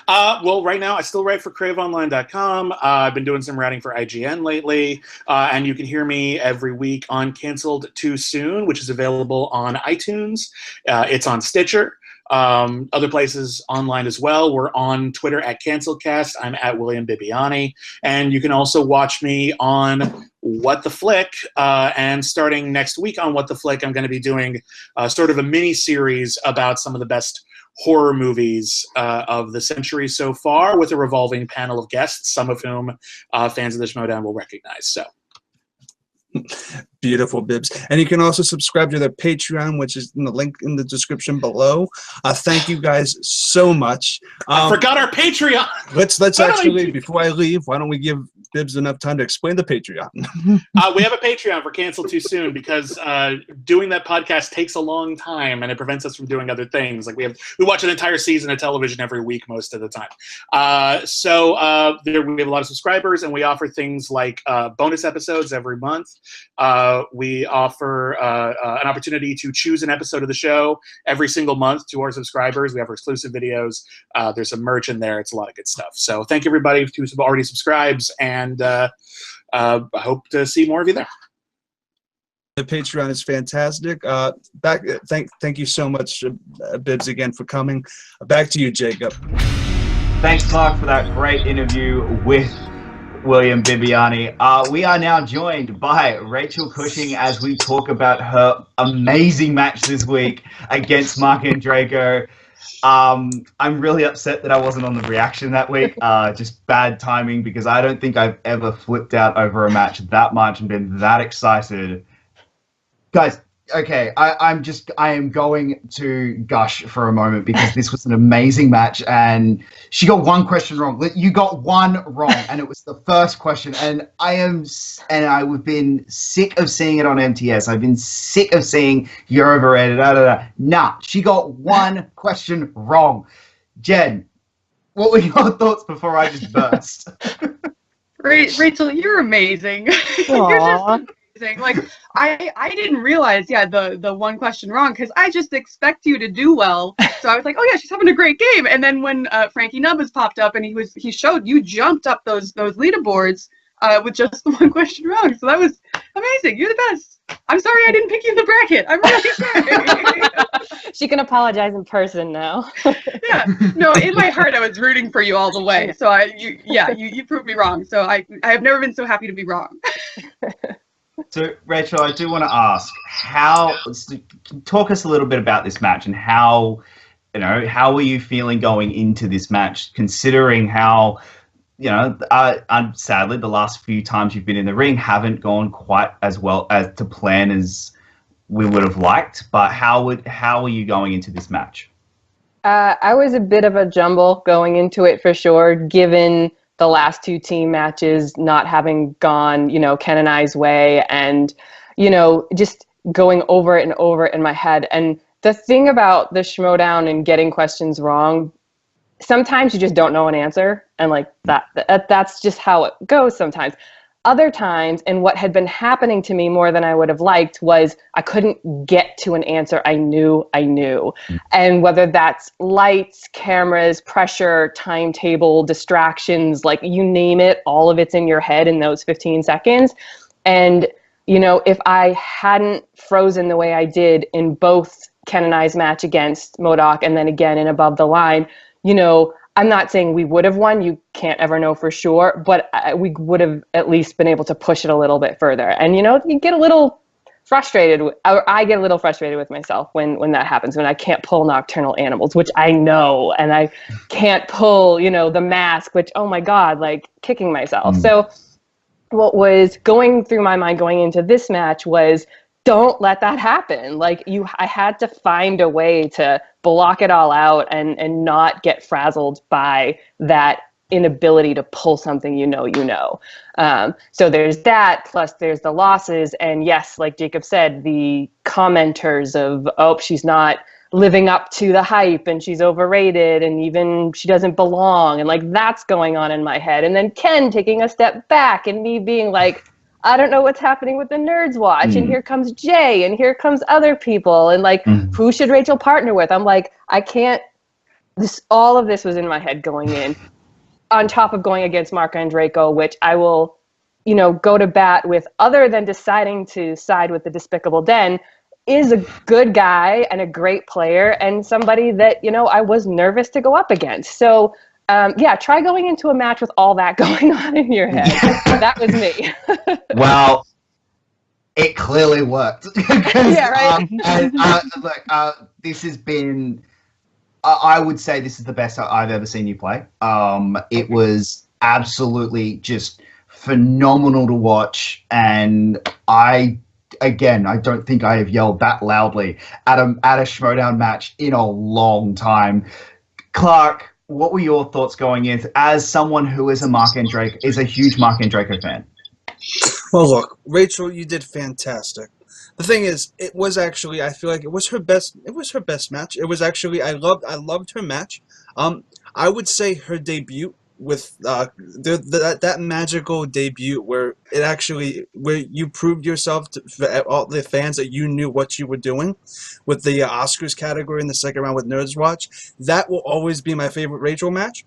Well, right now I still write for CraveOnline.com. I've been doing some writing for IGN lately, and you can hear me every week on Canceled Too Soon, which is available on iTunes. It's on Stitcher. Other places online as well. We're on Twitter at CanceledCast. I'm at William Bibbiani. And you can also watch me on What the Flick. And starting next week on What the Flick, I'm going to be doing sort of a mini-series about some of the best horror movies of the century so far, with a revolving panel of guests, some of whom fans of the Schmoedown will recognize. So. Beautiful, Bibbs. And you can also subscribe to their Patreon, which is in the link in the description below. Thank you guys so much. I forgot our Patreon. Let's actually, before I leave, why don't we give Bibbs enough time to explain the Patreon? We have a Patreon for Cancel Too Soon because doing that podcast takes a long time and it prevents us from doing other things. Like we watch an entire season of television every week most of the time. So we have a lot of subscribers, and we offer things like bonus episodes every month. We offer an opportunity to choose an episode of the show every single month to our subscribers. We offer exclusive videos. There's some merch in there. It's a lot of good stuff. So thank you, everybody who already subscribes, and I hope to see more of you there. The Patreon is fantastic. Thank you so much, Bibbs, again for coming. Back to you, Jacob. Thanks, Clark, for that great interview with William Viviani. We are now joined by Rachel Cushing as we talk about her amazing match this week against Mark and Draco. I'm really upset that I wasn't on the reaction that week. Just bad timing because I don't think I've ever flipped out over a match that much and been that excited. Guys, okay, I am going to gush for a moment because this was an amazing match and she got one question wrong. You got one wrong and it was the first question and I've been sick of seeing it on MTS. I've been sick of seeing you're overrated. Nah, she got one question wrong. Jen, what were your thoughts before I just burst? Rachel, you're amazing. You're just amazing. Like I didn't realize, the one question wrong because I just expect you to do well. So I was like, oh yeah, she's having a great game. And then when Frankie Nubbs popped up and he showed you jumped up those leaderboards with just the one question wrong. So that was amazing. You're the best. I'm sorry I didn't pick you in the bracket. I'm really sorry. She can apologize in person now. Yeah. No, in my heart I was rooting for you all the way. So you proved me wrong. So I have never been so happy to be wrong. So, Rachel, I do want to ask, talk us a little bit about this match and how were you feeling going into this match, considering how, sadly, the last few times you've been in the ring haven't gone quite as well as to plan as we would have liked, but how are you going into this match? I was a bit of a jumble going into it for sure, given the last two team matches not having gone, Ken and I's way and, just going over it and over it in my head. And the thing about the Schmoedown and getting questions wrong, sometimes you just don't know an answer. And like that's just how it goes sometimes. Other times, and what had been happening to me more than I would have liked was I couldn't get to an answer I knew. And whether that's lights, cameras, pressure, timetable, distractions, like you name it, all of it's in your head in those 15 seconds. And, if I hadn't frozen the way I did in both Ken and I's match against MODOK and then again in Above the Line, I'm not saying we would have won. You can't ever know for sure, but we would have at least been able to push it a little bit further. And, you get a little frustrated, or I get a little frustrated with myself when that happens, when I can't pull Nocturnal Animals, which I know, and I can't pull, the mask, which, oh my God, like kicking myself. So what was going through my mind going into this match was, don't let that happen. Like I had to find a way to block it all out and not get frazzled by that inability to pull something So there's that, plus there's the losses. And yes, like Jacob said, the commenters of, oh, she's not living up to the hype and she's overrated and even she doesn't belong. And like that's going on in my head. And then Ken taking a step back and me being like, I don't know what's happening with the Nerds Watch, and here comes Jay, and here comes other people, and like, who should Rachel partner with? I'm like, I can't. All of this was in my head going in, on top of going against Mark and Draco, which I will, go to bat with. Other than deciding to side with the Despicable Den, is a good guy and a great player, and somebody that I was nervous to go up against. So. Try going into a match with all that going on in your head. That was me. Well, it clearly worked. Yeah, right. Look, this has been, I would say this is the best I've ever seen you play. It was absolutely just phenomenal to watch. And I don't think I have yelled that loudly at a Schmoedown match in a long time. Clark, what were your thoughts going in as someone who is a huge Mark and Draco fan? Well, look, Rachel, you did fantastic. The thing is, it was actually, I feel like it was her best match. It was actually, I loved her match. I would say her debut with that magical debut where you proved yourself for all the fans that you knew what you were doing with the Oscars category in the second round with Nerds Watch. That will always be my favorite Rachel match.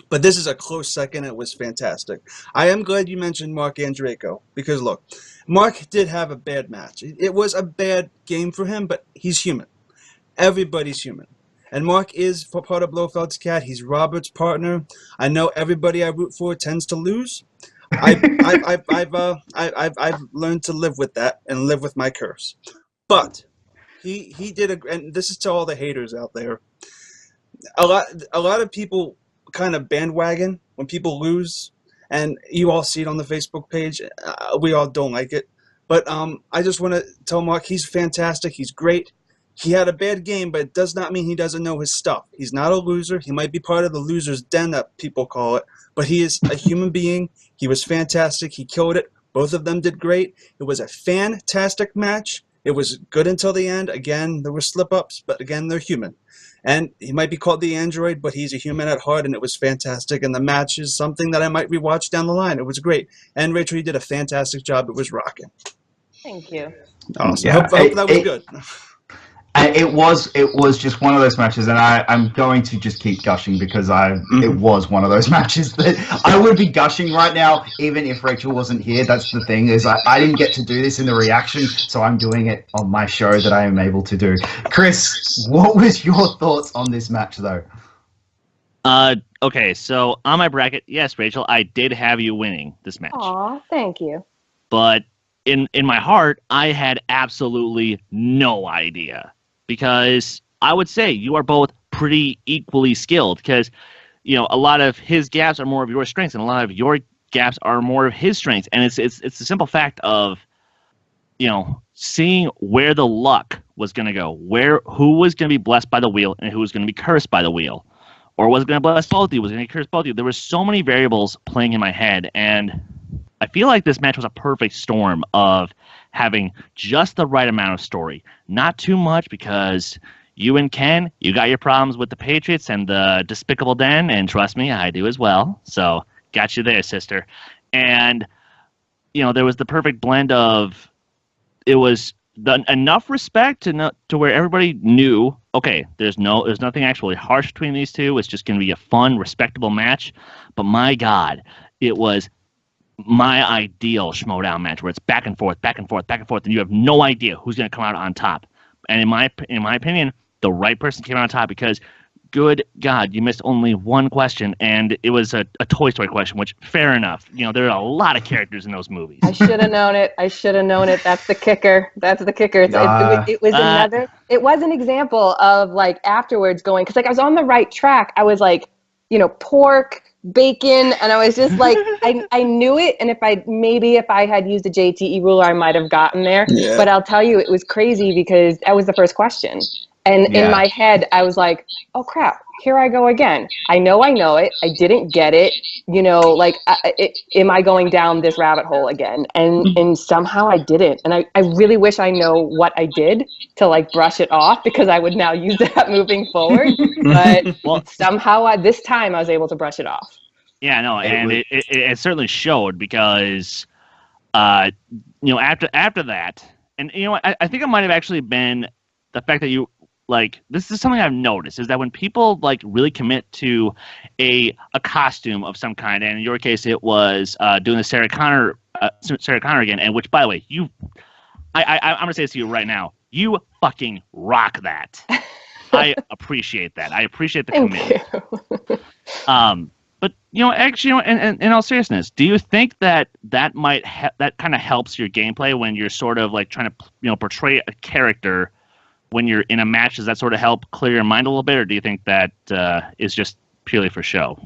But this is a close second. It was fantastic. I am glad you mentioned Mark and Draco because look, Mark did have a bad match. It was a bad game for him, but he's human. Everybody's human. And Mark is part of Blofeld's Cat. He's Robert's partner. I know everybody I root for tends to lose. I've learned to live with that and live with my curse. But he did and this is to all the haters out there. a lot of people kind of bandwagon when people lose, and you all see it on the Facebook page. We all don't like it, but I just want to tell Mark he's fantastic. He's great. He had a bad game, but it does not mean he doesn't know his stuff. He's not a loser. He might be part of the loser's den that people call it, but he is a human being. He was fantastic. He killed it. Both of them did great. It was a fantastic match. It was good until the end. Again, there were slip-ups, but again, they're human. And he might be called the android, but he's a human at heart, and it was fantastic. And the match is something that I might rewatch down the line. It was great. And Rachel, you did a fantastic job. It was rocking. Thank you. Awesome. Yeah, I hope that was good. It was just one of those matches, and I'm going to just keep gushing because it was one of those matches that I would be gushing right now even if Rachel wasn't here. That's the thing, is I didn't get to do this in the reaction, so I'm doing it on my show that I am able to do. Chris, what was your thoughts on this match though? Okay, so on my bracket, yes, Rachel, I did have you winning this match. Aw, thank you. But in my heart, I had absolutely no idea. Because I would say you are both pretty equally skilled, because, you know, a lot of his gaps are more of your strengths and a lot of your gaps are more of his strengths. And it's the simple fact of, you know, seeing where the luck was going to go, who was going to be blessed by the wheel and who was going to be cursed by the wheel, or was going to bless both of you, was going to curse both of you. There were so many variables playing in my head, and I feel like this match was a perfect storm of having just the right amount of story. Not too much, because you and Ken, you got your problems with the Patriots and the Despicable Den, and trust me, I do as well. So, got you there, sister. And, you know, there was the perfect blend of, it was enough respect to where everybody knew, okay, there's nothing actually harsh between these two. It's just going to be a fun, respectable match. But my God, it was my ideal Schmoedown match, where it's back and forth, and you have no idea who's going to come out on top. And in my opinion, the right person came out on top, because, good God, you missed only one question, and it was a Toy Story question, which, fair enough. You know, there are a lot of characters in those movies. I should have known it. That's the kicker. It was an example of, like, afterwards going, because, like, I was on the right track. I was like, you know, pork, bacon, and I was just like, I knew it, and if I had used a JTE ruler, I might have gotten there. Yeah. But I'll tell you, it was crazy because that was the first question. And in my head, I was like, oh crap, here I go again. I know it. I didn't get it. You know, like, am I going down this rabbit hole again? And somehow I didn't. And I really wish I know what I did to, like, brush it off, because I would now use that moving forward. But somehow this time I was able to brush it off. Yeah, no, and it certainly showed, because, you know, after that, and, you know, I think it might have actually been the fact that you, like, this is something I've noticed, is that when people, like, really commit to a costume of some kind, and in your case it was doing the Sarah Connor again, and which, by the way, I'm going to say this to you right now, you fucking rock that. I appreciate that. I appreciate the commitment. But, you know, actually, you know, in all seriousness, do you think that might that kind of helps your gameplay when you're sort of, like, trying to, you know, portray a character when you're in a match? Does that sort of help clear your mind a little bit, or do you think that is just purely for show?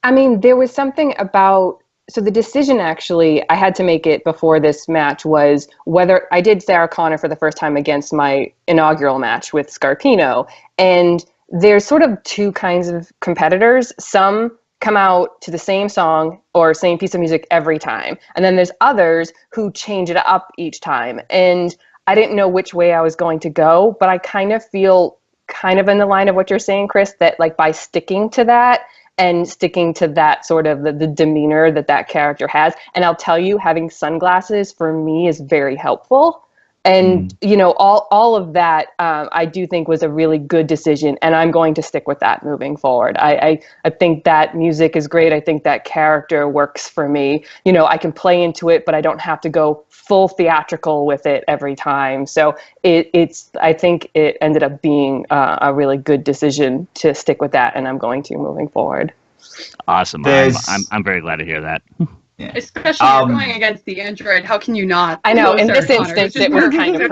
I mean, there was something about, so the decision, actually, I had to make it before this match, was whether I did Sarah Connor for the first time against my inaugural match with Scarpino. And there's sort of two kinds of competitors. Some come out to the same song or same piece of music every time. And then there's others who change it up each time. And I didn't know which way I was going to go, but I kind of feel kind of in the line of what you're saying, Chris, that, like, by sticking to that and sticking to that sort of the demeanor that character has. And I'll tell you, having sunglasses for me is very helpful. And, you know, all of that, I do think was a really good decision, and I'm going to stick with that moving forward. I think that music is great. I think that character works for me. You know, I can play into it, but I don't have to go full theatrical with it every time. So I think it ended up being a really good decision to stick with that, and I'm going to moving forward. Awesome. I'm very glad to hear that. Yeah. Especially you're going against the android. How can you not? I know. In this instance, it was kind of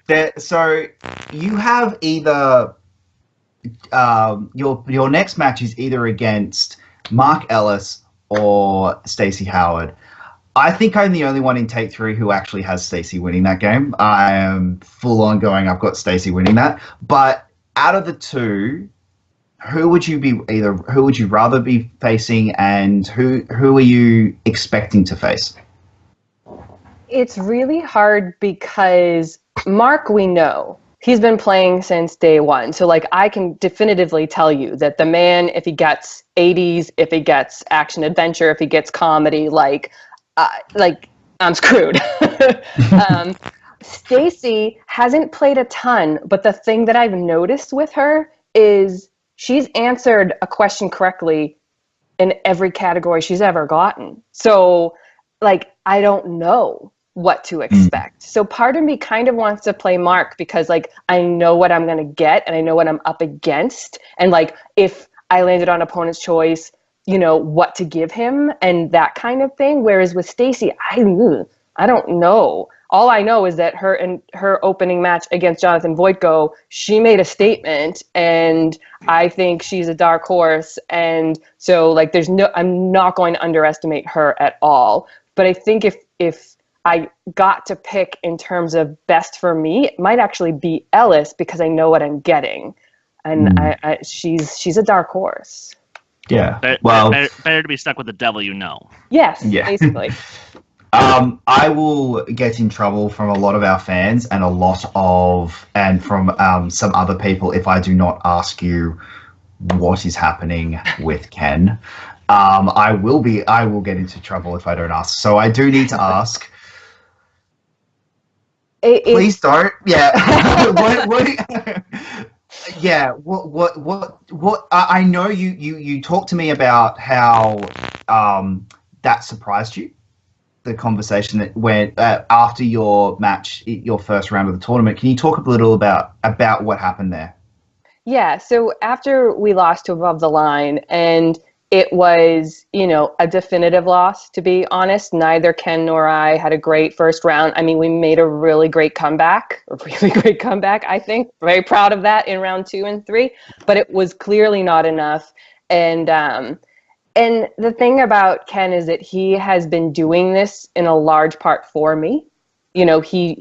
perfect. So you have either your next match is either against Mark Ellis or Stacey Howard. I think I'm the only one in Take 3 who actually has Stacey winning that game. I am full on going, I've got Stacey winning that. But out of the two, who would you rather be facing, and who are you expecting to face? It's really hard because Mark, we know. He's been playing since day one. So, like, I can definitively tell you that the man, if he gets 80s, if he gets action adventure, if he gets comedy, I'm screwed. Stacey hasn't played a ton, but the thing that I've noticed with her is she's answered a question correctly in every category she's ever gotten. So, like, I don't know what to expect. So part of me kind of wants to play Mark because, like, I know what I'm going to get and I know what I'm up against. And, like, if I landed on opponent's choice, you know, what to give him and that kind of thing. Whereas with Stacey, I don't know. All I know is that her opening match against Jonathan Voitko, she made a statement, and I think she's a dark horse. And so, like, I'm not going to underestimate her at all. But I think if I got to pick in terms of best for me, it might actually be Ellis because I know what I'm getting, and she's a dark horse. Yeah. Better to be stuck with the devil you know. Yes. Yeah. Basically. I will get in trouble from a lot of our fans and from some other people if I do not ask you what is happening with Ken. I will get into trouble if I don't ask. So I do need to ask. Please don't. Yeah. Yeah. What? I know you talked to me about how that surprised you. The conversation that went after your match, your first round of the tournament. Can you talk a little about what happened there? Yeah. So after we lost to Above the Line, and it was, you know, a definitive loss, to be honest. Neither Ken nor I had a great first round. I mean, we made a really great comeback, I think. Very proud of that in round 2 and 3, but it was clearly not enough. And the thing about Ken is that he has been doing this in a large part for me. You know, he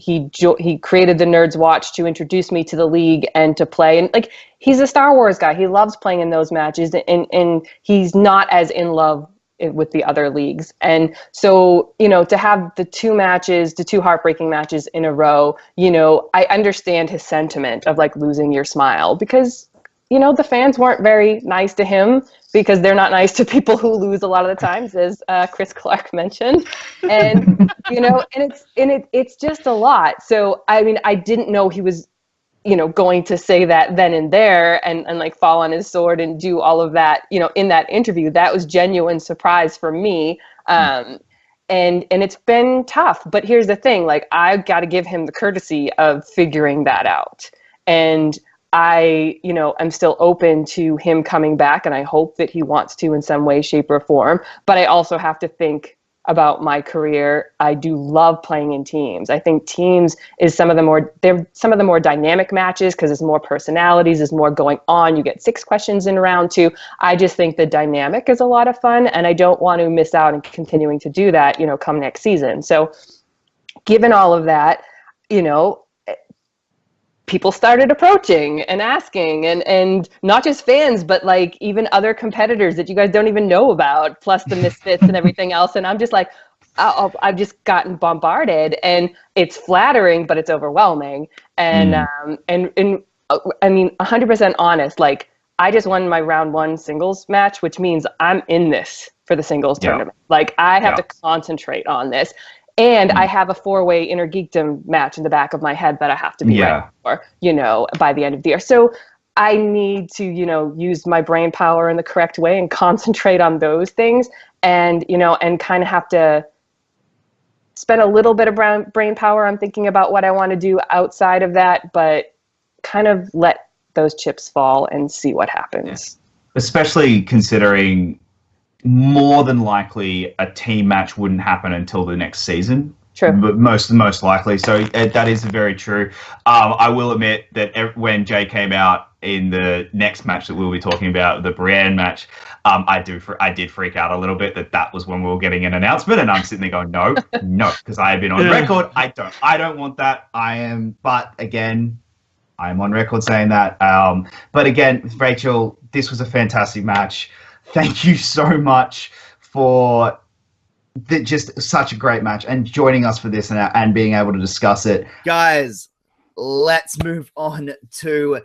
created the Nerds Watch to introduce me to the league and to play. And, like, he's a Star Wars guy. He loves playing in those matches, and he's not as in love with the other leagues. And so, you know, to have the two heartbreaking matches in a row, you know, I understand his sentiment of, like, losing your smile because, you know, the fans weren't very nice to him because they're not nice to people who lose a lot of the times, as Chris Clark mentioned. And, you know, and it's just a lot. So, I mean, I didn't know he was, you know, going to say that then and there and like fall on his sword and do all of that, you know, in that interview. That was genuine surprise for me. And it's been tough. But here's the thing, like, I've got to give him the courtesy of figuring that out. And I, you know, I'm still open to him coming back, and I hope that he wants to in some way, shape, or form. But I also have to think about my career. I do love playing in teams. I think teams is some of the more dynamic matches because there's more personalities, there's more going on. You get 6 questions in round 2. I just think the dynamic is a lot of fun, and I don't want to miss out on continuing to do that, you know, come next season. So given all of that, you know, people started approaching and asking, and not just fans, but like even other competitors that you guys don't even know about, plus the misfits and everything else. And I'm just like, I've just gotten bombarded, and it's flattering, but it's overwhelming. And and I mean, 100% honest, like, I just won my round 1 singles match, which means I'm in this for the singles tournament. Like, I have to concentrate on this. And I have a 4-way Inner Geekdom match in the back of my head that I have to be ready for, you know, by the end of the year. So I need to, you know, use my brain power in the correct way and concentrate on those things, and, you know, and kind of have to spend a little bit of brain power on thinking about what I want to do outside of that, but kind of let those chips fall and see what happens. Especially considering more than likely a team match wouldn't happen until the next season. True. Most likely. So that is very true. I will admit that when Jay came out in the next match that we'll be talking about, the Brienne match, I did freak out a little bit that was when we were getting an announcement, and I'm sitting there going, no, because I have been on record. I don't want that. But again, I'm on record saying that. But again, Rachel, this was a fantastic match. Thank you so much for just such a great match and joining us for this and being able to discuss it. Guys, let's move on to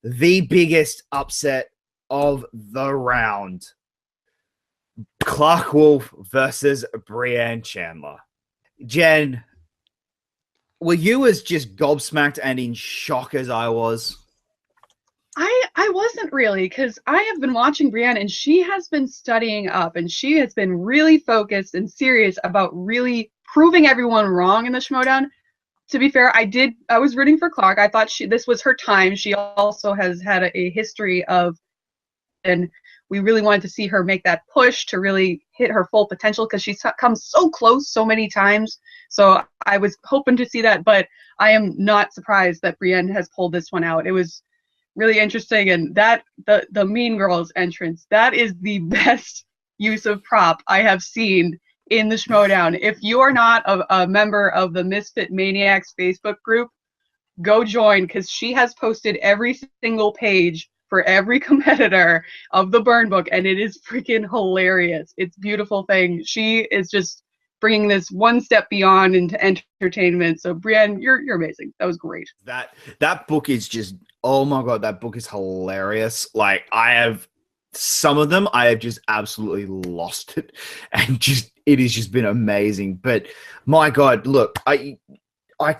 the biggest upset of the round. Clark Wolff versus Brienne Chandler. Jen, were you as just gobsmacked and in shock as I was? I wasn't really, because I have been watching Brienne and she has been studying up and she has been really focused and serious about really proving everyone wrong in the Schmoedown. To be fair, I was rooting for Clark. I thought this was her time. She also has had a history of, and we really wanted to see her make that push to really hit her full potential because she's come so close so many times. So I was hoping to see that, but I am not surprised that Brienne has pulled this one out. It was really interesting, and that the Mean Girls entrance, that is the best use of prop I have seen in the Schmoedown. If you are not a member of the Misfit Maniacs Facebook group, go join, because she has posted every single page for every competitor of the burn book, and it is freaking hilarious. It's a beautiful thing. She is just bringing this one step beyond into entertainment. So Brienne, you're amazing. That was great. That book is just, oh my god, that book is hilarious. Like, some of them I have just absolutely lost it, and it has just been amazing. But my god, look, I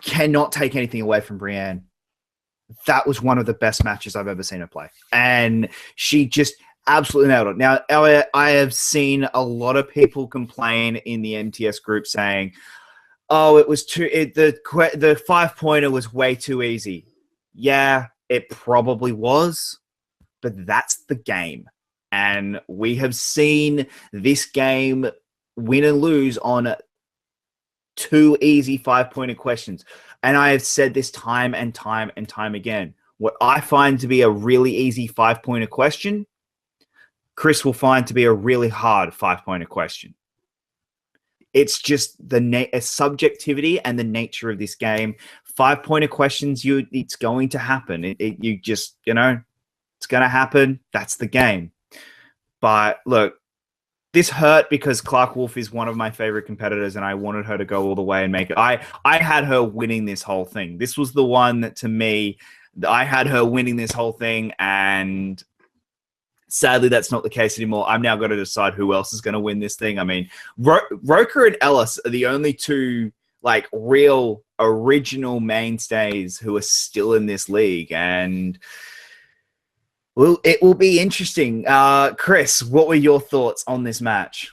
cannot take anything away from Brienne. That was one of the best matches I've ever seen her play, and she just absolutely nailed it. Now, I have seen a lot of people complain in the MTS group saying, "Oh, it was the 5-pointer was way too easy." Yeah, it probably was, but that's the game. And we have seen this game win and lose on 2 easy 5-pointer questions. And I have said this time and time and time again. What I find to be a really easy 5-pointer question, Chris will find to be a really hard 5-pointer question. It's just the subjectivity and the nature of this game. 5-pointer questions, it's going to happen. It's going to happen. That's the game. But look, this hurt because Clark Wolff is one of my favorite competitors, and I wanted her to go all the way and make it. I had her winning this whole thing. This was the one that, to me, I had her winning this whole thing, and sadly, that's not the case anymore. I'm now going to decide who else is going to win this thing. I mean, Roker and Ellis are the only two real original mainstays who are still in this league, and it will be interesting. Chris, what were your thoughts on this match?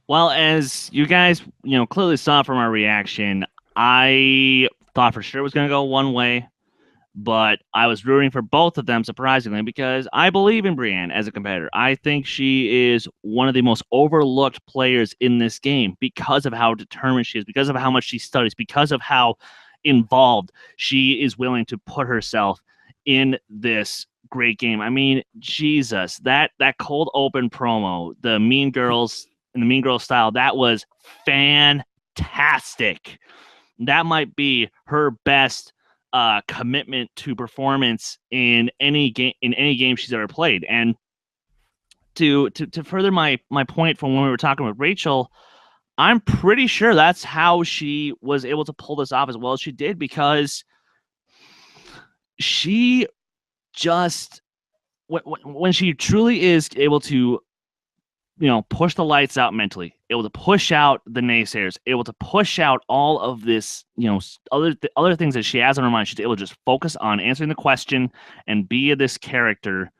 Well, as you guys, clearly saw from our reaction, I thought for sure it was going to go one way, but I was rooting for both of them, surprisingly, because I believe in Brienne as a competitor. I think she is one of the most overlooked players in this game because of how determined she is, because of how much she studies, because of how involved she is willing to put herself in this great game. I mean, Jesus, that cold open promo, the Mean Girls in the Mean Girls style, that was fantastic. That might be her best commitment to performance in any game she's ever played. And to further my point from when we were talking with Rachel, I'm pretty sure that's how she was able to pull this off as well as she did, because she just, when she truly is able to, push the lights out mentally, able to push out the naysayers, able to push out all of this, other things that she has on her mind, she's able to just focus on answering the question and be this character.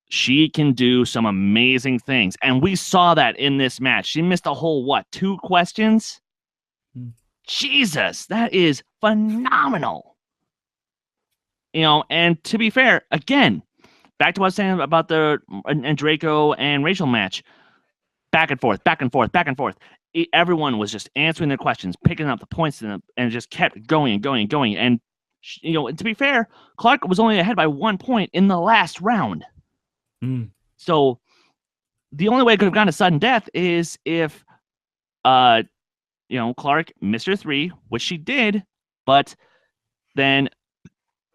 She can do some amazing things. And we saw that in this match. She missed a whole, 2 questions? Jesus, that is phenomenal. And to be fair, again, back to what I was saying about the Draco and Rachel match, back and forth, back and forth, back and forth. everyone was just answering their questions, picking up the points in them, and just kept going and going and going. And to be fair, Clark was only ahead by 1 point in the last round. So the only way it could have gone to sudden death is if Clark missed her 3, which she did, but then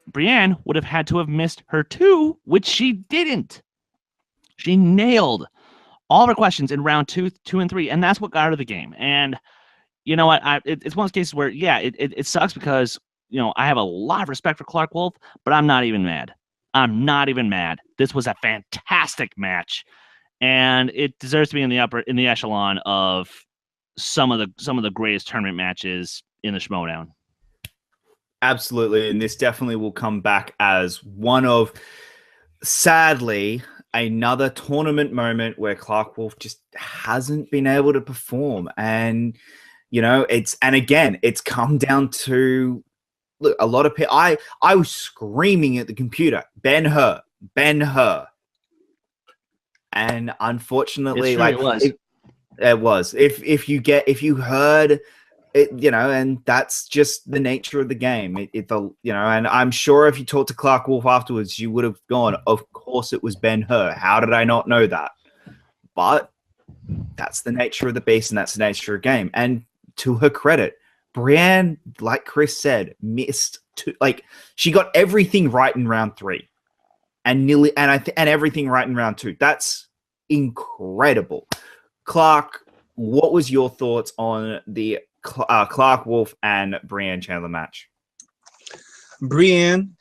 Brienne would have had to have missed her 2, which she didn't. She nailed all of her questions in round 2, 2, and 3, and that's what got her the game. And you know what? It's one of those cases where, it sucks because, I have a lot of respect for Clark Wolff, but I'm not even mad. I'm not even mad. This was a fantastic match, and it deserves to be in the echelon of some of the greatest tournament matches in the Schmoedown. Absolutely, and this definitely will come back as one of, sadly, another tournament moment where Clark Wolff just hasn't been able to perform. And, it's come down to, look, a lot of people, I was screaming at the computer, Ben Hur. And unfortunately, it was. If you heard it, and that's just the nature of the game. And I'm sure if you talked to Clark Wolff afterwards, you would have gone, of course it was Ben Hur. How did I not know that? But that's the nature of the beast, and that's the nature of the game. And to her credit, Brienne, like Chris said, missed she got everything right in round 3, and everything right in round 2. That's incredible. Clark, what was your thoughts on the Clark Wolff and Brienne Chandler match? Brienne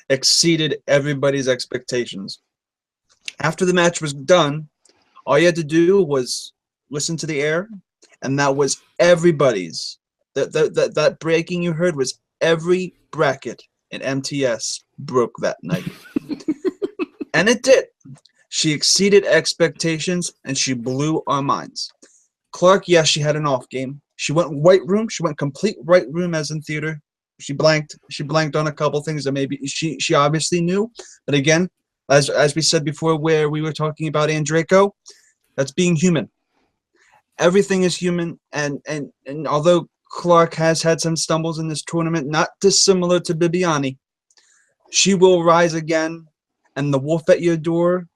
exceeded everybody's expectations. After the match was done, all you had to do was listen to the air, and that was everybody's. That breaking you heard was every bracket in MTS broke that night. And it did. She exceeded expectations, and she blew our minds. Clark, yes, she had an off game. She went white room. She went complete white room, as in theater. She blanked. She blanked on a couple things that maybe she obviously knew. But again, as we said before, where we were talking about Draco, that's being human. Everything is human, and although Clark has had some stumbles in this tournament, not dissimilar to Bibbiani, she will rise again, and the wolf at your door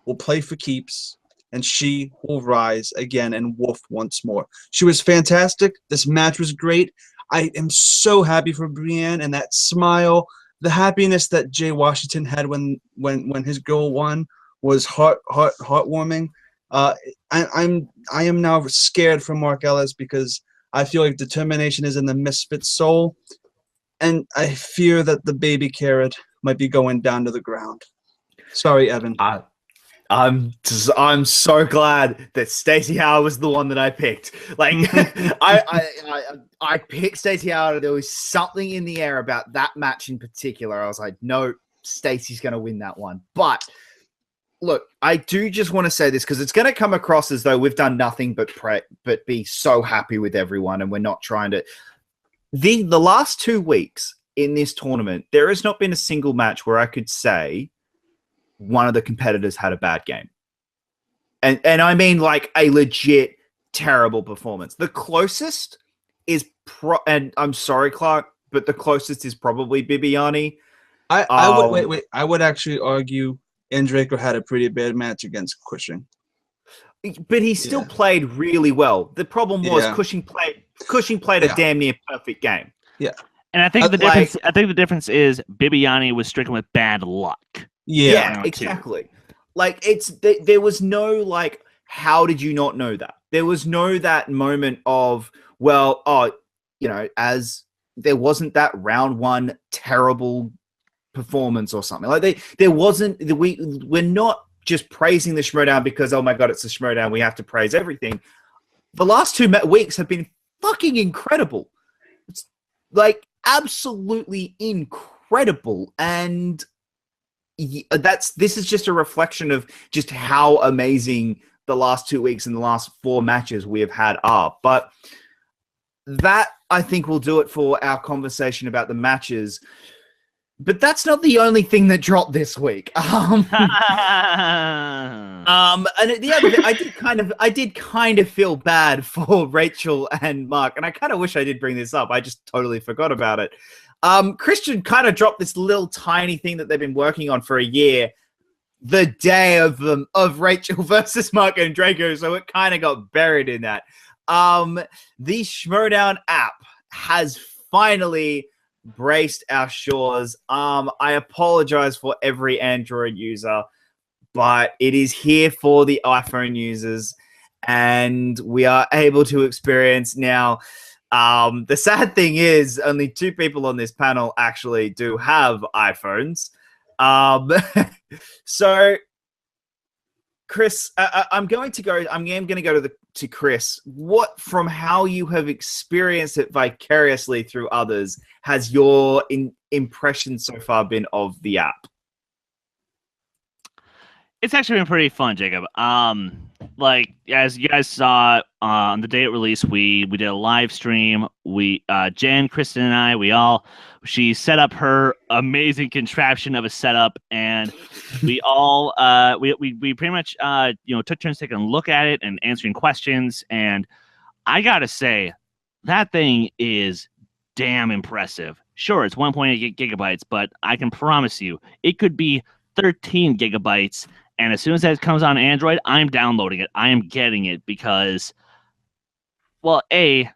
will play for keeps, and she will rise again and wolf once more. She was fantastic. This match was great. I am so happy for Brienne, and that smile, the happiness that Jay Washington had when his girl won was heartwarming. I am now scared for Mark Ellis because I feel like determination is in the misfit soul, and I fear that the baby carrot might be going down to the ground. Sorry, Evan. I'm so glad that Stacey Howard was the one that I picked. I picked Stacey Howard. There was something in the air about that match in particular. I was like, no, Stacey's going to win that one. But look, I do just want to say this because it's going to come across as though we've done nothing but be so happy with everyone, and we're not trying to. The last 2 weeks in this tournament, there has not been a single match where I could say one of the competitors had a bad game, and I mean like a legit terrible performance. The closest is and I'm sorry, Clark, but the closest is probably Bibbiani. I would actually argue Draco had a pretty bad match against Cushing. But he still played really well. The problem was Cushing played a damn near perfect game. Yeah. And I think the difference is Bibbiani was stricken with bad luck. Yeah, exactly. Like there was no how did you not know that? There was no that moment of, as there wasn't that round 1 terrible performance or something. There wasn't. We're not just praising the Schmoedown because, oh my god, it's the Schmoedown, we have to praise everything. The last 2 weeks have been fucking incredible. It's absolutely incredible, and this is just a reflection of just how amazing the last 2 weeks and the last 4 matches we have had are. But that, I think, will do it for our conversation about the matches. But that's not the only thing that dropped this week. And the other thing, I did kind of feel bad for Rachel and Mark, and I kind of wish I did bring this up. I just totally forgot about it. Christian kind of dropped this little tiny thing that they've been working on for a year, the day of Rachel versus Mark and Draco, so it kind of got buried in that. The Schmoedown app has finally braced our shores. I apologize for every Android user, but it is here for the iPhone users, and we are able to experience now. The sad thing is only 2 people on this panel actually do have iPhones. So Chris, I'm going to go to Chris. What, from how you have experienced it vicariously through others, has your impression so far been of the app? It's actually been pretty fun, Jacob. Like, as you guys saw on the day it released, we did a live stream. Jen, Kristen, and I, she set up her amazing contraption of a setup, and we all we pretty much took turns taking a look at it and answering questions. And I gotta say, that thing is damn impressive. Sure, it's 1.8 gigabytes, but I can promise you it could be 13 gigabytes. And as soon as that comes on Android, I'm downloading it. I am getting it because, well, A,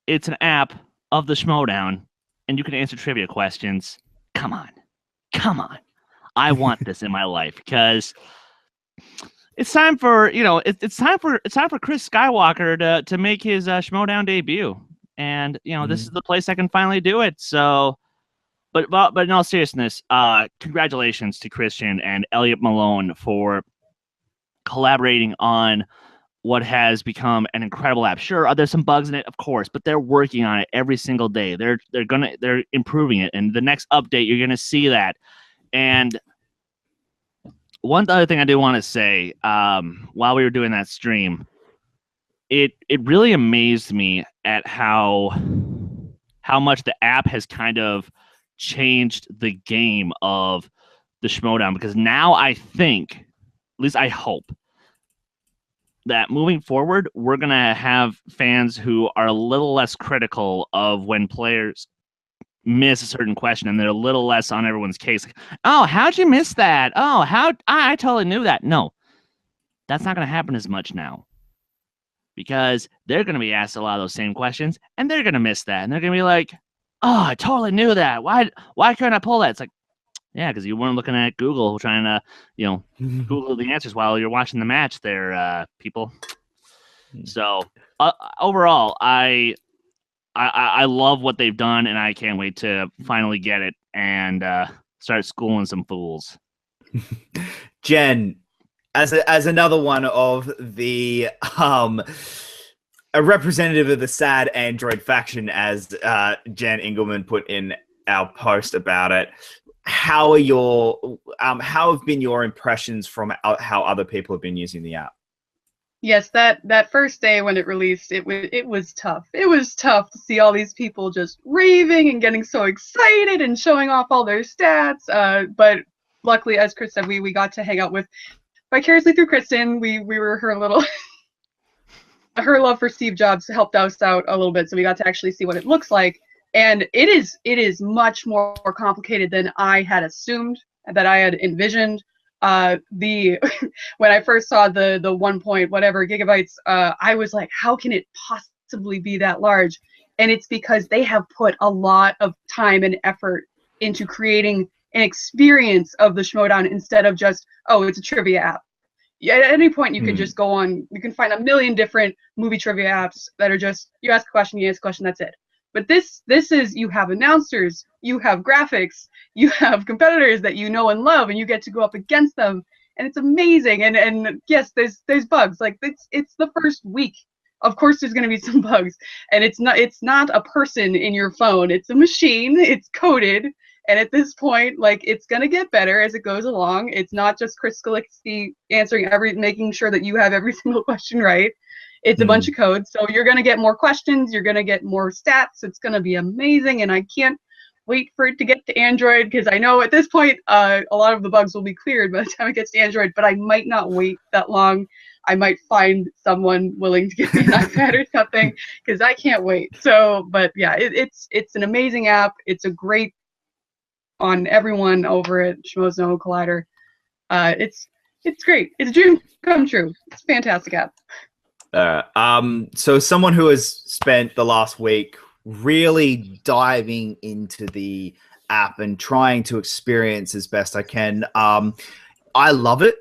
it's an app of the Schmoedown, and you can answer trivia questions. Come on. I want this in my life because it's time for it's time for Chris Skywalker to make his Schmoedown debut, and this is the place I can finally do it. So. But in all seriousness, congratulations to Christian and Elliot Malone for collaborating on what has become an incredible app. Sure, there's some bugs in it, of course, but they're working on it every single day. They're improving it, and the next update you're gonna see that. And one other thing I do want to say, while we were doing that stream, it really amazed me at how much the app has kind of changed the game of the Schmoedown, because now I think, at least I hope, that moving forward we're gonna have fans who are a little less critical of when players miss a certain question, and they're a little less on everyone's case. Like, oh, how'd you miss that? Oh, I totally knew that. No, that's not gonna happen as much now, because they're gonna be asked a lot of those same questions, and they're gonna miss that, and they're gonna be like, oh, I totally knew that. Why couldn't I pull that? It's like, yeah, because you weren't looking at Google trying to, Google the answers while you're watching the match there, people. So overall, I love what they've done, and I can't wait to finally get it and start schooling some fools. Jen, as another one of the a representative of the sad Android faction, as Jan Engelman put in our post about it. How have been your impressions from how other people have been using the app? Yes, that first day when it released, it was tough. It was tough to see all these people just raving and getting so excited and showing off all their stats. But luckily, as Chris said, we got to hang out with vicariously through Kristen. We were her little. Her love for Steve Jobs helped us out a little bit, so we got to actually see what it looks like. And it is much more complicated than I had assumed, that I had envisioned. When I first saw the 1 point whatever gigabytes, I was like, how can it possibly be that large? And it's because they have put a lot of time and effort into creating an experience of the Schmoedown instead of just, oh, it's a trivia app. At any point you can just go on, you can find a million different movie trivia apps that are just, you ask a question, you answer a question, that's it. But this is, you have announcers, you have graphics, you have competitors that you know and love, and you get to go up against them, and it's amazing. And yes, there's bugs. Like, it's the first week. Of course there's gonna be some bugs. And it's not a person in your phone, it's a machine, it's coded. And at this point, like, it's going to get better as it goes along. It's not just Chris Skalicksky making sure that you have every single question right. It's a bunch of code. So you're going to get more questions. You're going to get more stats. It's going to be amazing. And I can't wait for it to get to Android, because I know at this point a lot of the bugs will be cleared by the time it gets to Android, but I might not wait that long. I might find someone willing to give me an iPad or something, because I can't wait. So, but yeah, it's an amazing app. It's a great on everyone over at SCHMOEDOWN Collider. It's great. It's a dream come true. It's a fantastic app. So as someone who has spent the last week really diving into the app and trying to experience as best I can, I love it.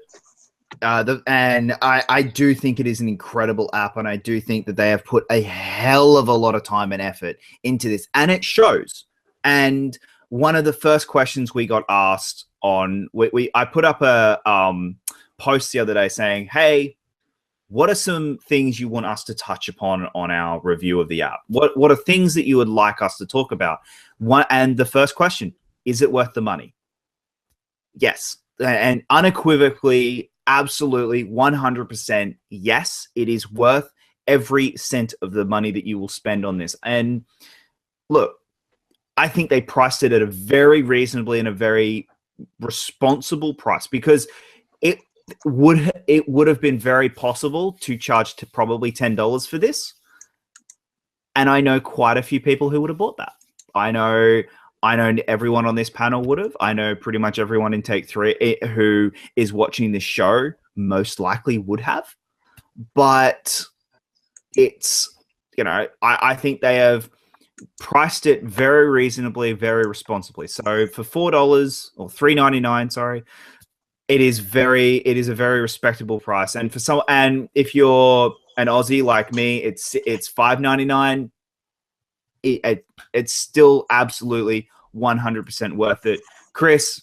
And I do think it is an incredible app, and I do think that they have put a hell of a lot of time and effort into this, and it shows. And one of the first questions we got asked on, I put up a post the other day saying, hey, what are some things you want us to touch upon on our review of the app? What are things that you would like us to talk about? And the first question, is it worth the money? Yes. And unequivocally, absolutely, 100% yes, it is worth every cent of the money that you will spend on this. And look, I think they priced it at a very reasonably and a very responsible price, because it would have been very possible to charge to probably $10 for this. And I know quite a few people who would have bought that. I know everyone on this panel would have. I know pretty much everyone in Take 3 who is watching this show most likely would have. But it's, I think they have priced it very reasonably, very responsibly. So for $4 or $3.99, sorry, it is a very respectable price. And and if you're an Aussie like me, it's $5.99. It's still absolutely 100% worth it. Chris,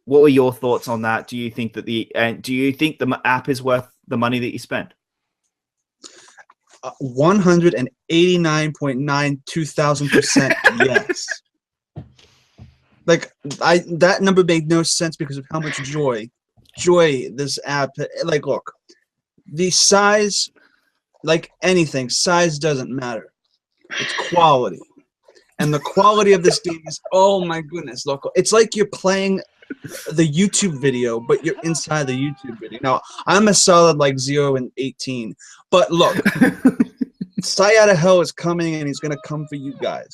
what were your thoughts on that? Do you think that the app is worth the money that you spent? 189.92,000% yes. Like that number made no sense because of how much joy this app. Like, look, the size, like anything, size doesn't matter. It's quality, and the quality of this game is, oh my goodness, look, it's like you're playing the YouTube video, but you're inside the YouTube video. Now, I'm a solid like 0 and 18, but look, Syed Hell is coming, and he's gonna come for you guys.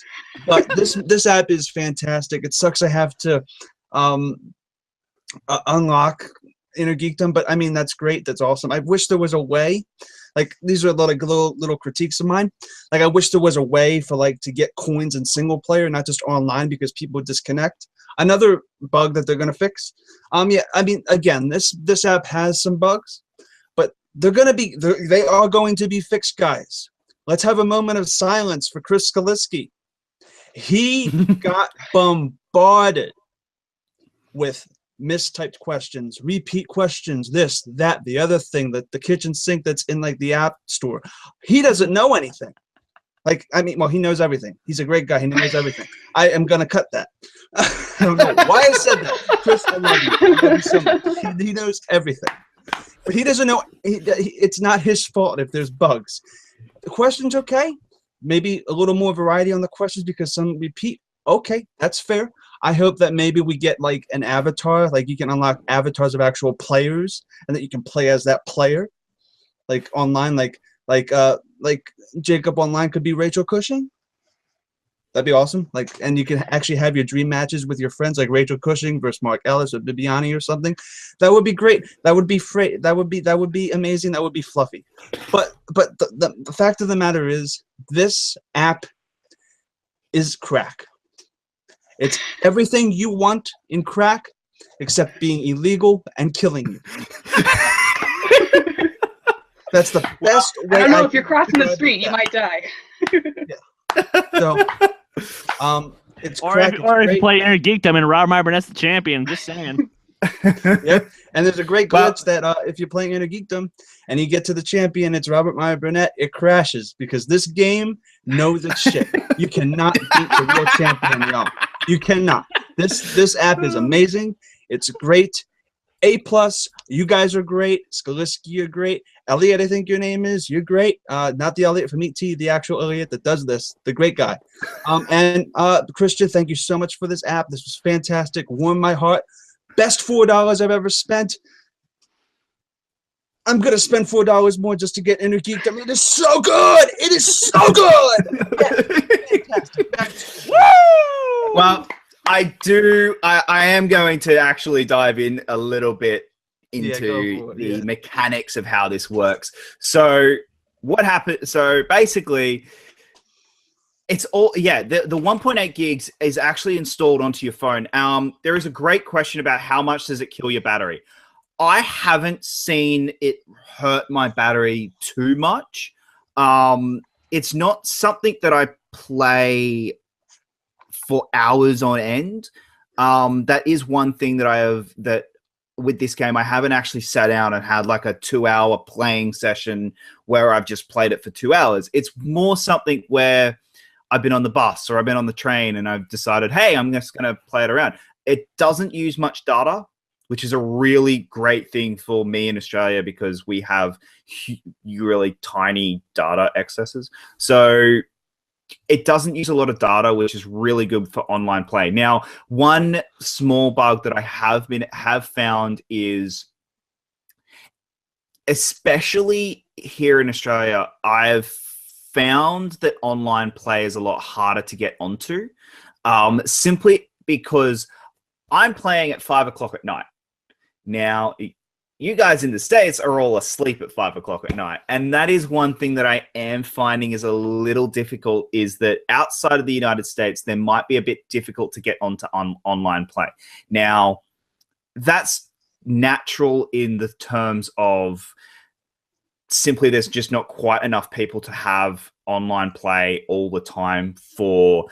But this app is fantastic. It sucks I have to unlock Inner Geekdom, but I mean that's great. That's awesome. I wish there was a way. Like, these are a lot of little critiques of mine. Like, I wish there was a way for to get coins in single player, not just online, because people disconnect. Another bug that they're gonna fix. Yeah, I mean, again, this app has some bugs, but they are going to be fixed, guys. Let's have a moment of silence for Chris Skaliski. He got bombarded with mistyped questions, repeat questions, this, that, the other thing, that the kitchen sink that's in the app store. He doesn't know anything. Well, he knows everything. He's a great guy. He knows everything. I am going to cut that. I don't know why I said that. Chris, I love you. I love you so much. He knows everything. But he doesn't know. It's not his fault if there's bugs. The question's okay. Maybe a little more variety on the questions because some repeat. Okay, that's fair. I hope that maybe we get an avatar, you can unlock avatars of actual players, and that you can play as that player, online, like Jacob online could be Rachel Cushing. That'd be awesome. And you can actually have your dream matches with your friends, like Rachel Cushing versus Mark Ellis or Bibbiani or something. That would be great. That would be that would be amazing. That would be fluffy. But the fact of the matter is, this app is crack. It's everything you want in crack, except being illegal and killing you. That's the best way. I don't know if you're crossing the street, you might die. Yeah. So, it's or crack. If you play Inner Geekdom and Robert Myronet's the champion. Just saying. Yep. And there's a great glitch that if you're playing Inner Geekdom and you get to the champion, it's Robert Meyer Burnett, it crashes because this game knows its shit. You cannot beat the real champion, y'all. You cannot. This app is amazing. It's great. A+. You guys are great. Skaliski, you're great. Elliot, I think your name is. You're great. Not the Elliot from ET, the actual Elliot that does this, the great guy. And Christian, thank you so much for this app. This was fantastic. Warmed my heart. Best $4 I've ever spent. I'm gonna spend $4 more just to get Inner Geeked. I mean, it's so good. It is so good. Fantastic. Woo! Well, I am going to actually dive in a little bit into the mechanics of how this works. So what happened? So basically, it's all the 1.8 gigs is actually installed onto your phone. There is a great question about how much does it kill your battery. I haven't seen it hurt my battery too much. It's not something that I play for hours on end. That is one thing that with this game, I haven't actually sat down and had like a 2-hour playing session where I've just played it for 2 hours. It's more something where I've been on the bus or I've been on the train and I've decided, hey, I'm just going to play it around. It doesn't use much data, which is a really great thing for me in Australia because we have really tiny data excesses. So it doesn't use a lot of data, which is really good for online play. Now, one small bug that I have found is, especially here in Australia, I've found that online play is a lot harder to get onto, simply because I'm playing at 5 o'clock at night. Now, you guys in the States are all asleep at 5 o'clock at night. And that is one thing that I am finding is a little difficult, is that outside of the United States, there might be a bit difficult to get onto online play. Now, that's natural in the terms of simply there's just not quite enough people to have online play all the time for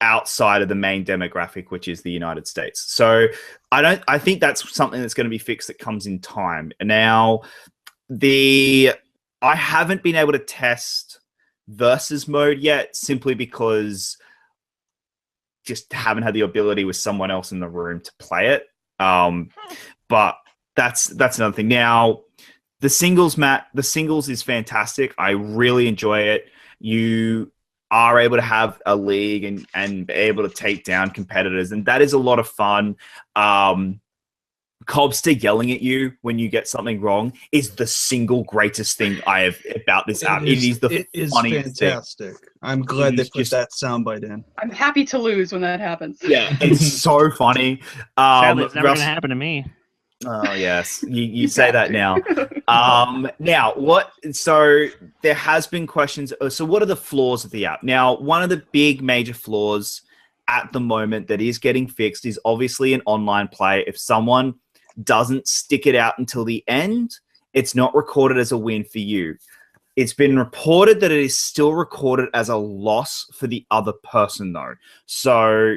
outside of the main demographic, which is the United States. So I think that's something that's going to be fixed that comes in time. Now, I haven't been able to test versus mode yet, simply because just haven't had the ability with someone else in the room to play it. But that's another thing. Now, the singles is fantastic. I really enjoy it. You are able to have a league and be able to take down competitors, and that is a lot of fun. Cobster yelling at you when you get something wrong is the single greatest thing I have about this app. It is funniest fantastic thing. I'm glad they put that soundbite in. I'm happy to lose when that happens. Yeah, it's so funny. Sadly, it's never going to happen to me. Oh yes, you say that now. Now what? So there has been questions. So what are the flaws of the app? Now, one of the big major flaws at the moment that is getting fixed is obviously an online play. If someone doesn't stick it out until the end, it's not recorded as a win for you. It's been reported that it is still recorded as a loss for the other person, though. So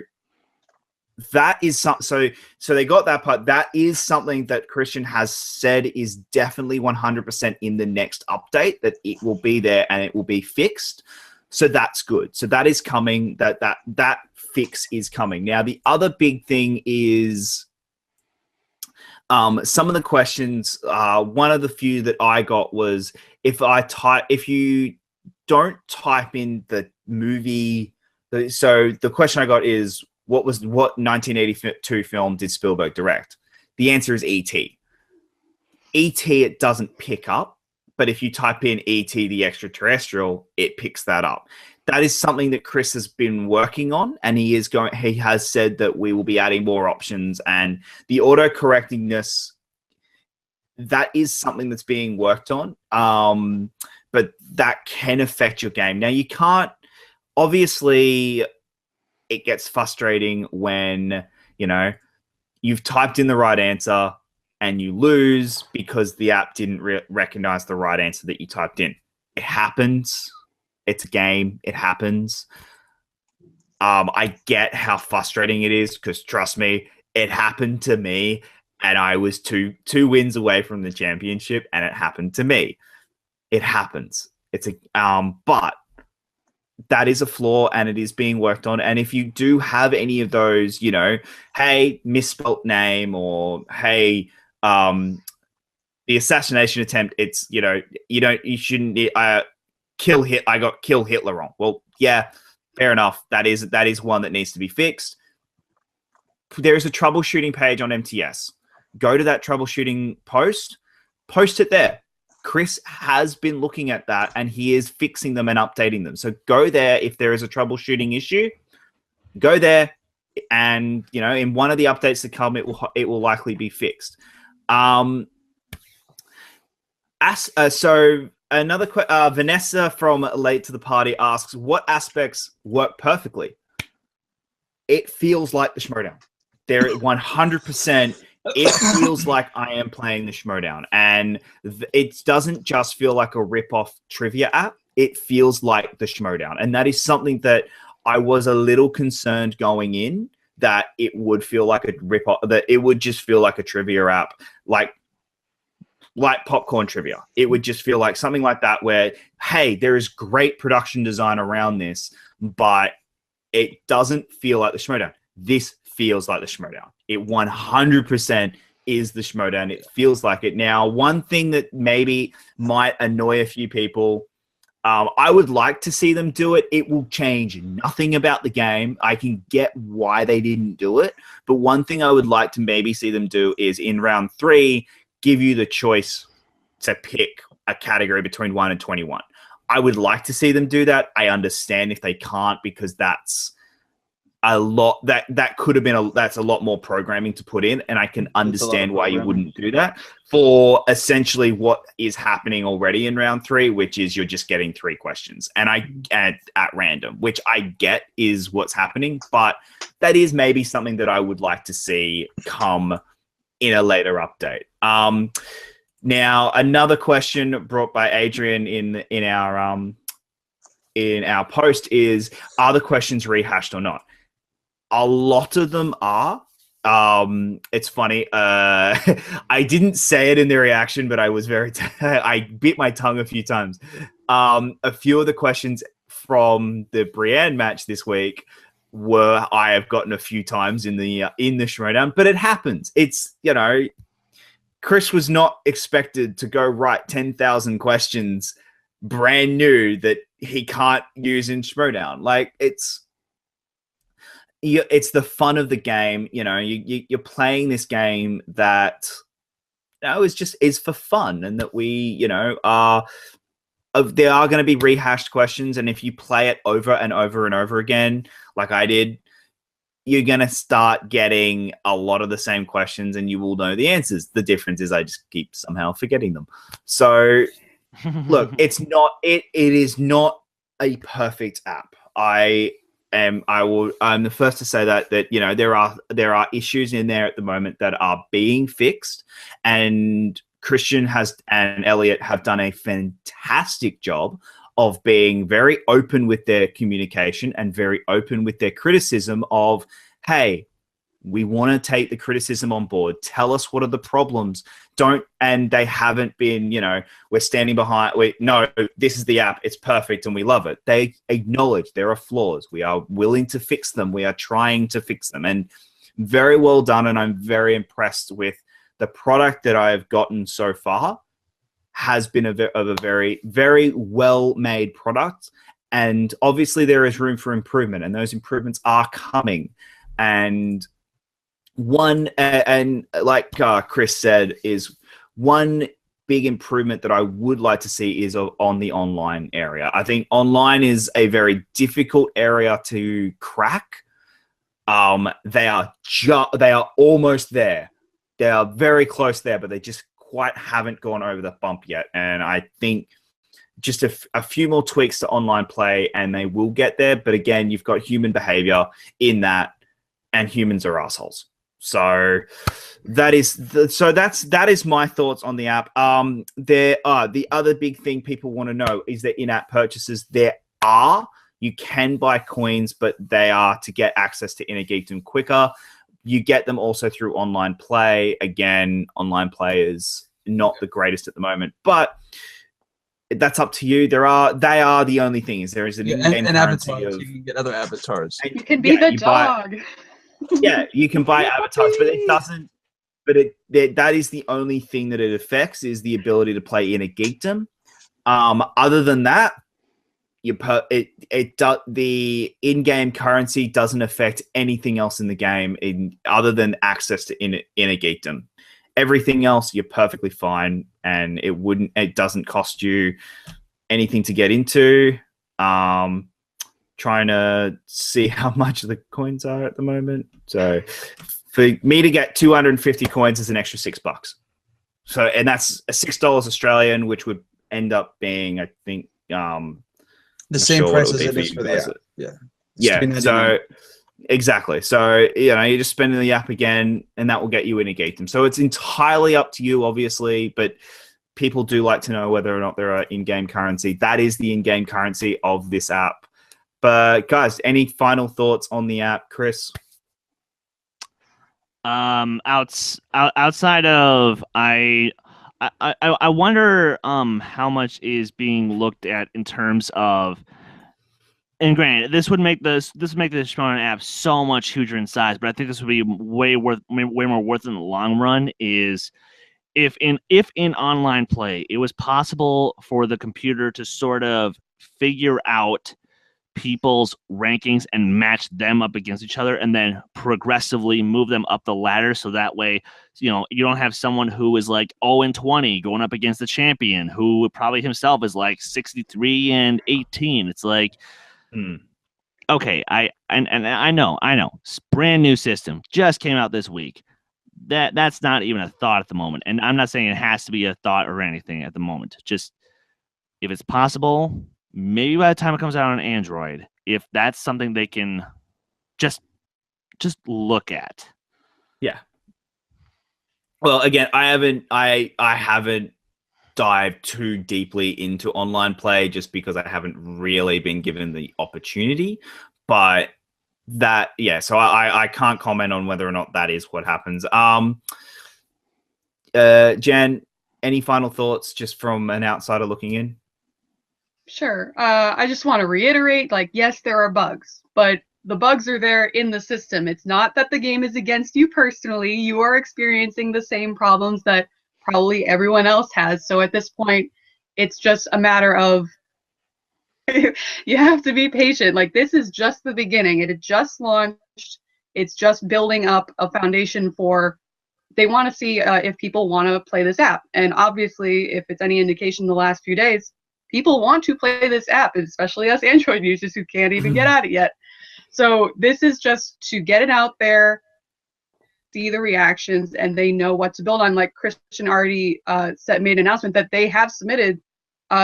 that is so they got that part. That is something that Christian has said is definitely 100% in the next update, that it will be there and it will be fixed. So that's good. So that is coming. That fix is coming. Now, the other big thing is some of the questions. One of the few that I got was if you don't type in the movie. So the question I got is, what 1982 film did Spielberg direct? The answer is E.T. E.T. it doesn't pick up, but if you type in E.T. the extraterrestrial, it picks that up. That is something that Chris has been working on, and he has said that we will be adding more options, and the auto-correctingness, that is something that's being worked on, but that can affect your game. Now, you can't, obviously, it gets frustrating when, you've typed in the right answer and you lose because the app didn't recognize the right answer that you typed in. It happens. It's a game. It happens. I get how frustrating it is because, trust me, it happened to me, and I was two wins away from the championship, and it happened to me. It happens. But that is a flaw, and it is being worked on. And if you do have any of those, hey, misspelt name, or hey, the assassination attempt, it's, you shouldn't kill Hit. I got kill Hitler wrong. Well, yeah, fair enough. That is one that needs to be fixed. There is a troubleshooting page on MTS. Go to that troubleshooting post it there. Chris has been looking at that and he is fixing them and updating them. So go there if there is a troubleshooting issue. Go there, and in one of the updates to come, it will likely be fixed. So another Vanessa from Late to the Party asks, what aspects work perfectly? It feels like the Schmoedown. There 100%. It feels like I am playing the Schmoedown, and it doesn't just feel like a rip-off trivia app. It feels like the Schmoedown, and that is something that I was a little concerned going in, that it would feel like a rip-off, that it would just feel like a trivia app, like popcorn trivia. It would just feel like something like that where, hey, there is great production design around this, but it doesn't feel like the Schmoedown. This feels like the Schmoedown. It 100% is the Schmoedown. It feels like it. Now, one thing that maybe might annoy a few people, I would like to see them do it. It will change nothing about the game. I can get why they didn't do it. But one thing I would like to maybe see them do is in round 3, give you the choice to pick a category between 1 and 21. I would like to see them do that. I understand if they can't, because that's a lot that could have been that's a lot more programming to put in, and I can understand why you wouldn't do that for essentially what is happening already in round 3, which is you're just getting 3 questions and at random, which I get is what's happening, but that is maybe something that I would like to see come in a later update. Now another question brought by Adrian in our post is, are the questions rehashed or not? A lot of them are. It's funny. I didn't say it in the reaction, but I was I bit my tongue a few times. A few of the questions from the Brienne match this week I have gotten a few times in the Schmoedown, but it happens. It's, Chris was not expected to go write 10,000 questions brand new that he can't use in Schmoedown. Like, it's the fun of the game. You're playing this game that is for fun, and that there are going to be rehashed questions, and if you play it over and over and over again, like I did, you're going to start getting a lot of the same questions, and you will know the answers. The difference is I just keep somehow forgetting them. So, look, it is not a perfect app. I'm the first to say that there are issues in there at the moment that are being fixed, and Christian and Elliot have done a fantastic job of being very open with their communication and very open with their criticism of, hey, we want to take the criticism on board. Tell us what are the problems. And they haven't been, we're standing behind. No, this is the app. It's perfect and we love it. They acknowledge there are flaws. We are willing to fix them. We are trying to fix them. And very well done. And I'm very impressed with the product that I have gotten so far. Has been a very, very well-made product. And obviously there is room for improvement, and those improvements are coming. And like Chris said, is one big improvement that I would like to see is on the online area. I think online is a very difficult area to crack. They are almost there. They are very close there, but they just quite haven't gone over the bump yet. And I think just a few more tweaks to online play and they will get there. But again, you've got human behavior in that, and humans are assholes. So that is my thoughts on the app. The other big thing people want to know is that in-app purchases, you can buy coins, but they are to get access to Inner Geekdom quicker. You get them also through online play. Again, online play is not the greatest at the moment, but that's up to you. They are the only things. There is an in-game avatars. You can get other avatars. You can be the dog. You can buy avatars, but but that is the only thing that it affects, is the ability to play in a geekdom. Other than that, the in-game currency doesn't affect anything else in the game other than access to in a geekdom. Everything else, you're perfectly fine, and it doesn't cost you anything to get into. Trying to see how much the coins are at the moment. So for me to get 250 coins is an extra $6. So, and that's $6 Australian, which would end up being, I think, the same price as it is for the app. Yeah. Yeah. So exactly. So, you're just spending the app again, and that will get you in a geekdom. So it's entirely up to you, obviously, but people do like to know whether or not there are in-game currency. That is the in-game currency of this app. But guys, any final thoughts on the app, Chris? Outside of I wonder how much is being looked at in terms of, and granted, this would make the Schmoedown app so much huger in size, but I think this would be way more worth in the long run. Is if in online play it was possible for the computer to sort of figure out people's rankings and match them up against each other, and then progressively move them up the ladder, so that way you don't have someone who is like 0-20 going up against the champion who probably himself is like 63-18. It's like, okay, I know brand new system just came out this week. That's not even a thought at the moment, and I'm not saying it has to be a thought or anything at the moment. Just if it's possible, maybe by the time it comes out on Android, if that's something they can just look at. Yeah. Well, again, I haven't dived too deeply into online play just because I haven't really been given the opportunity. But so I can't comment on whether or not that is what happens. Jan, any final thoughts just from an outsider looking in? Sure. I just want to reiterate, yes, there are bugs, but the bugs are there in the system. It's not that the game is against you personally. You are experiencing the same problems that probably everyone else has. So at this point, it's just a matter of you have to be patient. This is just the beginning. It had just launched. It's just building up a foundation for, they want to see if people want to play this app. And obviously, if it's any indication the last few days, people want to play this app, especially us Android users who can't even get at it yet. So this is just to get it out there, see the reactions, and they know what to build on. Like Christian already made an announcement that they have submitted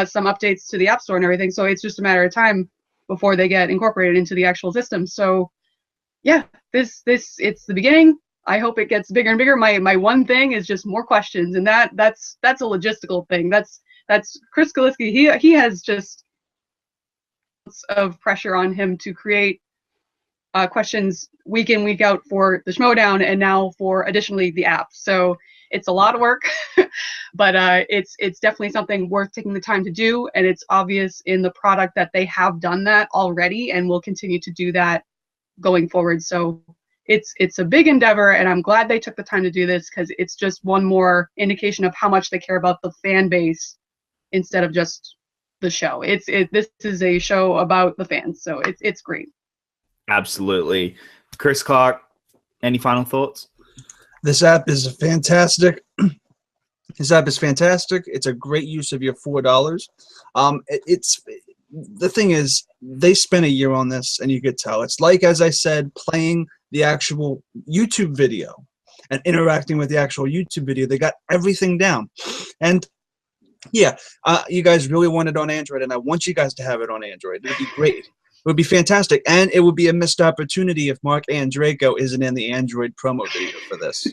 some updates to the App Store and everything. So it's just a matter of time before they get incorporated into the actual system. So yeah, it's the beginning. I hope it gets bigger and bigger. My one thing is just more questions, and that's a logistical thing. That's Chris Galiski. He has just of pressure on him to create questions week in, week out for the Schmoedown, and now for additionally the app. So it's a lot of work, but it's definitely something worth taking the time to do, and it's obvious in the product that they have done that already and will continue to do that going forward. So it's a big endeavor, and I'm glad they took the time to do this, because it's just one more indication of how much they care about the fan base instead of just the show. This is a show about the fans, so it's great. Absolutely. Chris Clark, any final thoughts? This app is fantastic. This app is fantastic. It's a great use of your $4. The thing is, they spent a year on this, and you could tell. It's like, as I said, playing the actual YouTube video and interacting with the actual YouTube video. They got everything down. And yeah, you guys really want it on Android, and I want you guys to have it on Android. It would be great. It would be fantastic, and it would be a missed opportunity if Mark and Draco isn't in the Android promo video for this.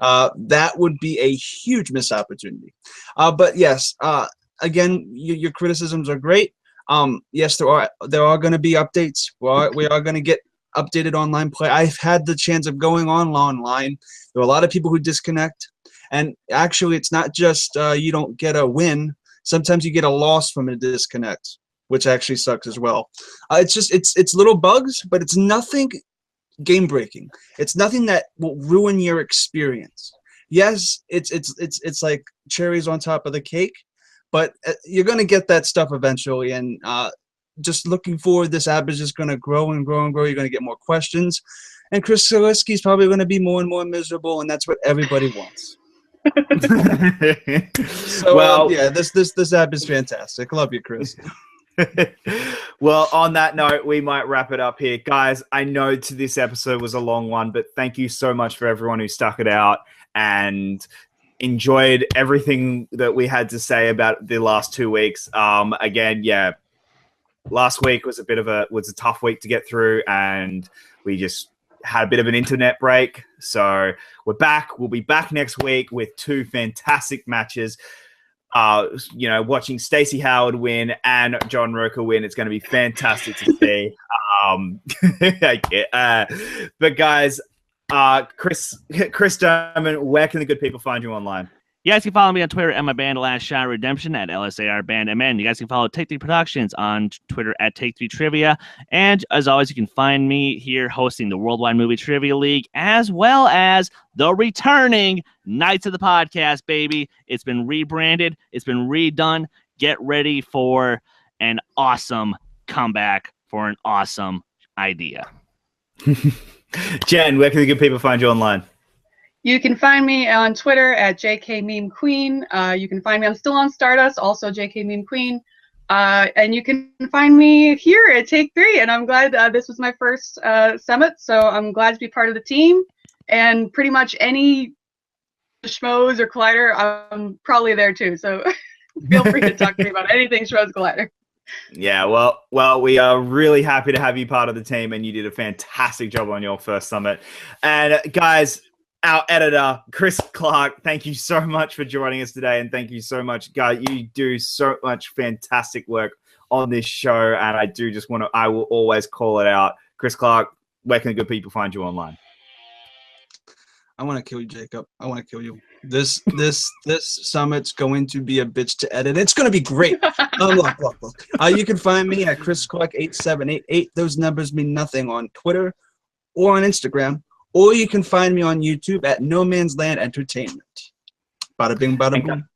That would be a huge missed opportunity. But yes, again, your criticisms are great. Yes, there are going to be updates. We are going to get updated online play. I've had the chance of going online. There are a lot of people who disconnect, and actually, it's not just you don't get a win. Sometimes you get a loss from a disconnect, which actually sucks as well. It's little bugs, but it's nothing game breaking. It's nothing that will ruin your experience. Yes, it's like cherries on top of the cake, but you're gonna get that stuff eventually. And just looking forward, this app is just gonna grow and grow and grow. You're gonna get more questions, and Chris Zaleski's probably gonna be more and more miserable, and that's what everybody wants. So Well, yeah, this app is fantastic. Love you, Chris. Well, on that note, we might wrap it up here. Guys, I know this episode was a long one, but thank you so much for everyone who stuck it out and enjoyed everything that we had to say about the last 2 weeks. Again, yeah, last week was a tough week to get through, and we just had a bit of an internet break. So we're back. We'll be back next week with 2 fantastic matches. Watching Stacey Howard win and John Roca win, it's going to be fantastic to see. But guys, Chris Diamond, where can the good people find you online? You guys can follow me on Twitter at my band Last Shot Redemption at LSARBandMN. You guys can follow Take 3 Productions on Twitter at Take 3 Trivia. And as always, you can find me here hosting the Worldwide Movie Trivia League, as well as the returning Nights of the Podcast, baby. It's been rebranded. It's been redone. Get ready for an awesome comeback for an awesome idea. Jen, where can the good people find you online? You can find me on Twitter at JKMemeQueen. You can find me still on Stardust, also JKMemeQueen. And you can find me here at Take 3. And I'm glad this was my first summit, so I'm glad to be part of the team. And pretty much any Schmoes or Collider, I'm probably there too. So feel free to talk to me about anything Schmoes Collider. Yeah, well, we are really happy to have you part of the team, and you did a fantastic job on your first summit. And guys, our editor, Chris Clark, thank you so much for joining us today. And thank you so much, guys. You do so much fantastic work on this show. And I will always call it out. Chris Clark, where can the good people find you online? I want to kill you, Jacob. I want to kill you. This summit's going to be a bitch to edit. It's going to be great. Look. You can find me at Chris Clark 8788. Those numbers mean nothing on Twitter or on Instagram. Or you can find me on YouTube at No Man's Land Entertainment. Bada bing, bada boom.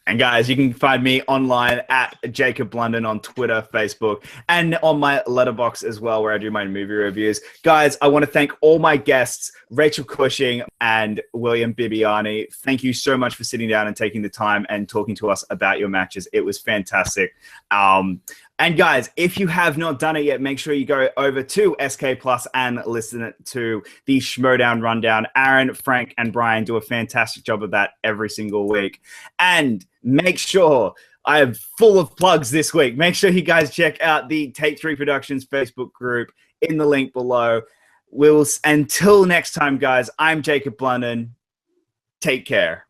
And guys, you can find me online at Jacob London on Twitter, Facebook, and on my letterbox as well, where I do my movie reviews. Guys, I want to thank all my guests, Rachel Cushing and William Viviani. Thank you so much for sitting down and taking the time and talking to us about your matches. It was fantastic. And guys, if you have not done it yet, make sure you go over to SK Plus and listen to the Schmoedown Rundown. Aaron, Frank, and Brian do a fantastic job of that every single week. And make sure, I am full of plugs this week. Make sure you guys check out the Take 3 Productions Facebook group in the link below. Until next time, guys, I'm Jacob London. Take care.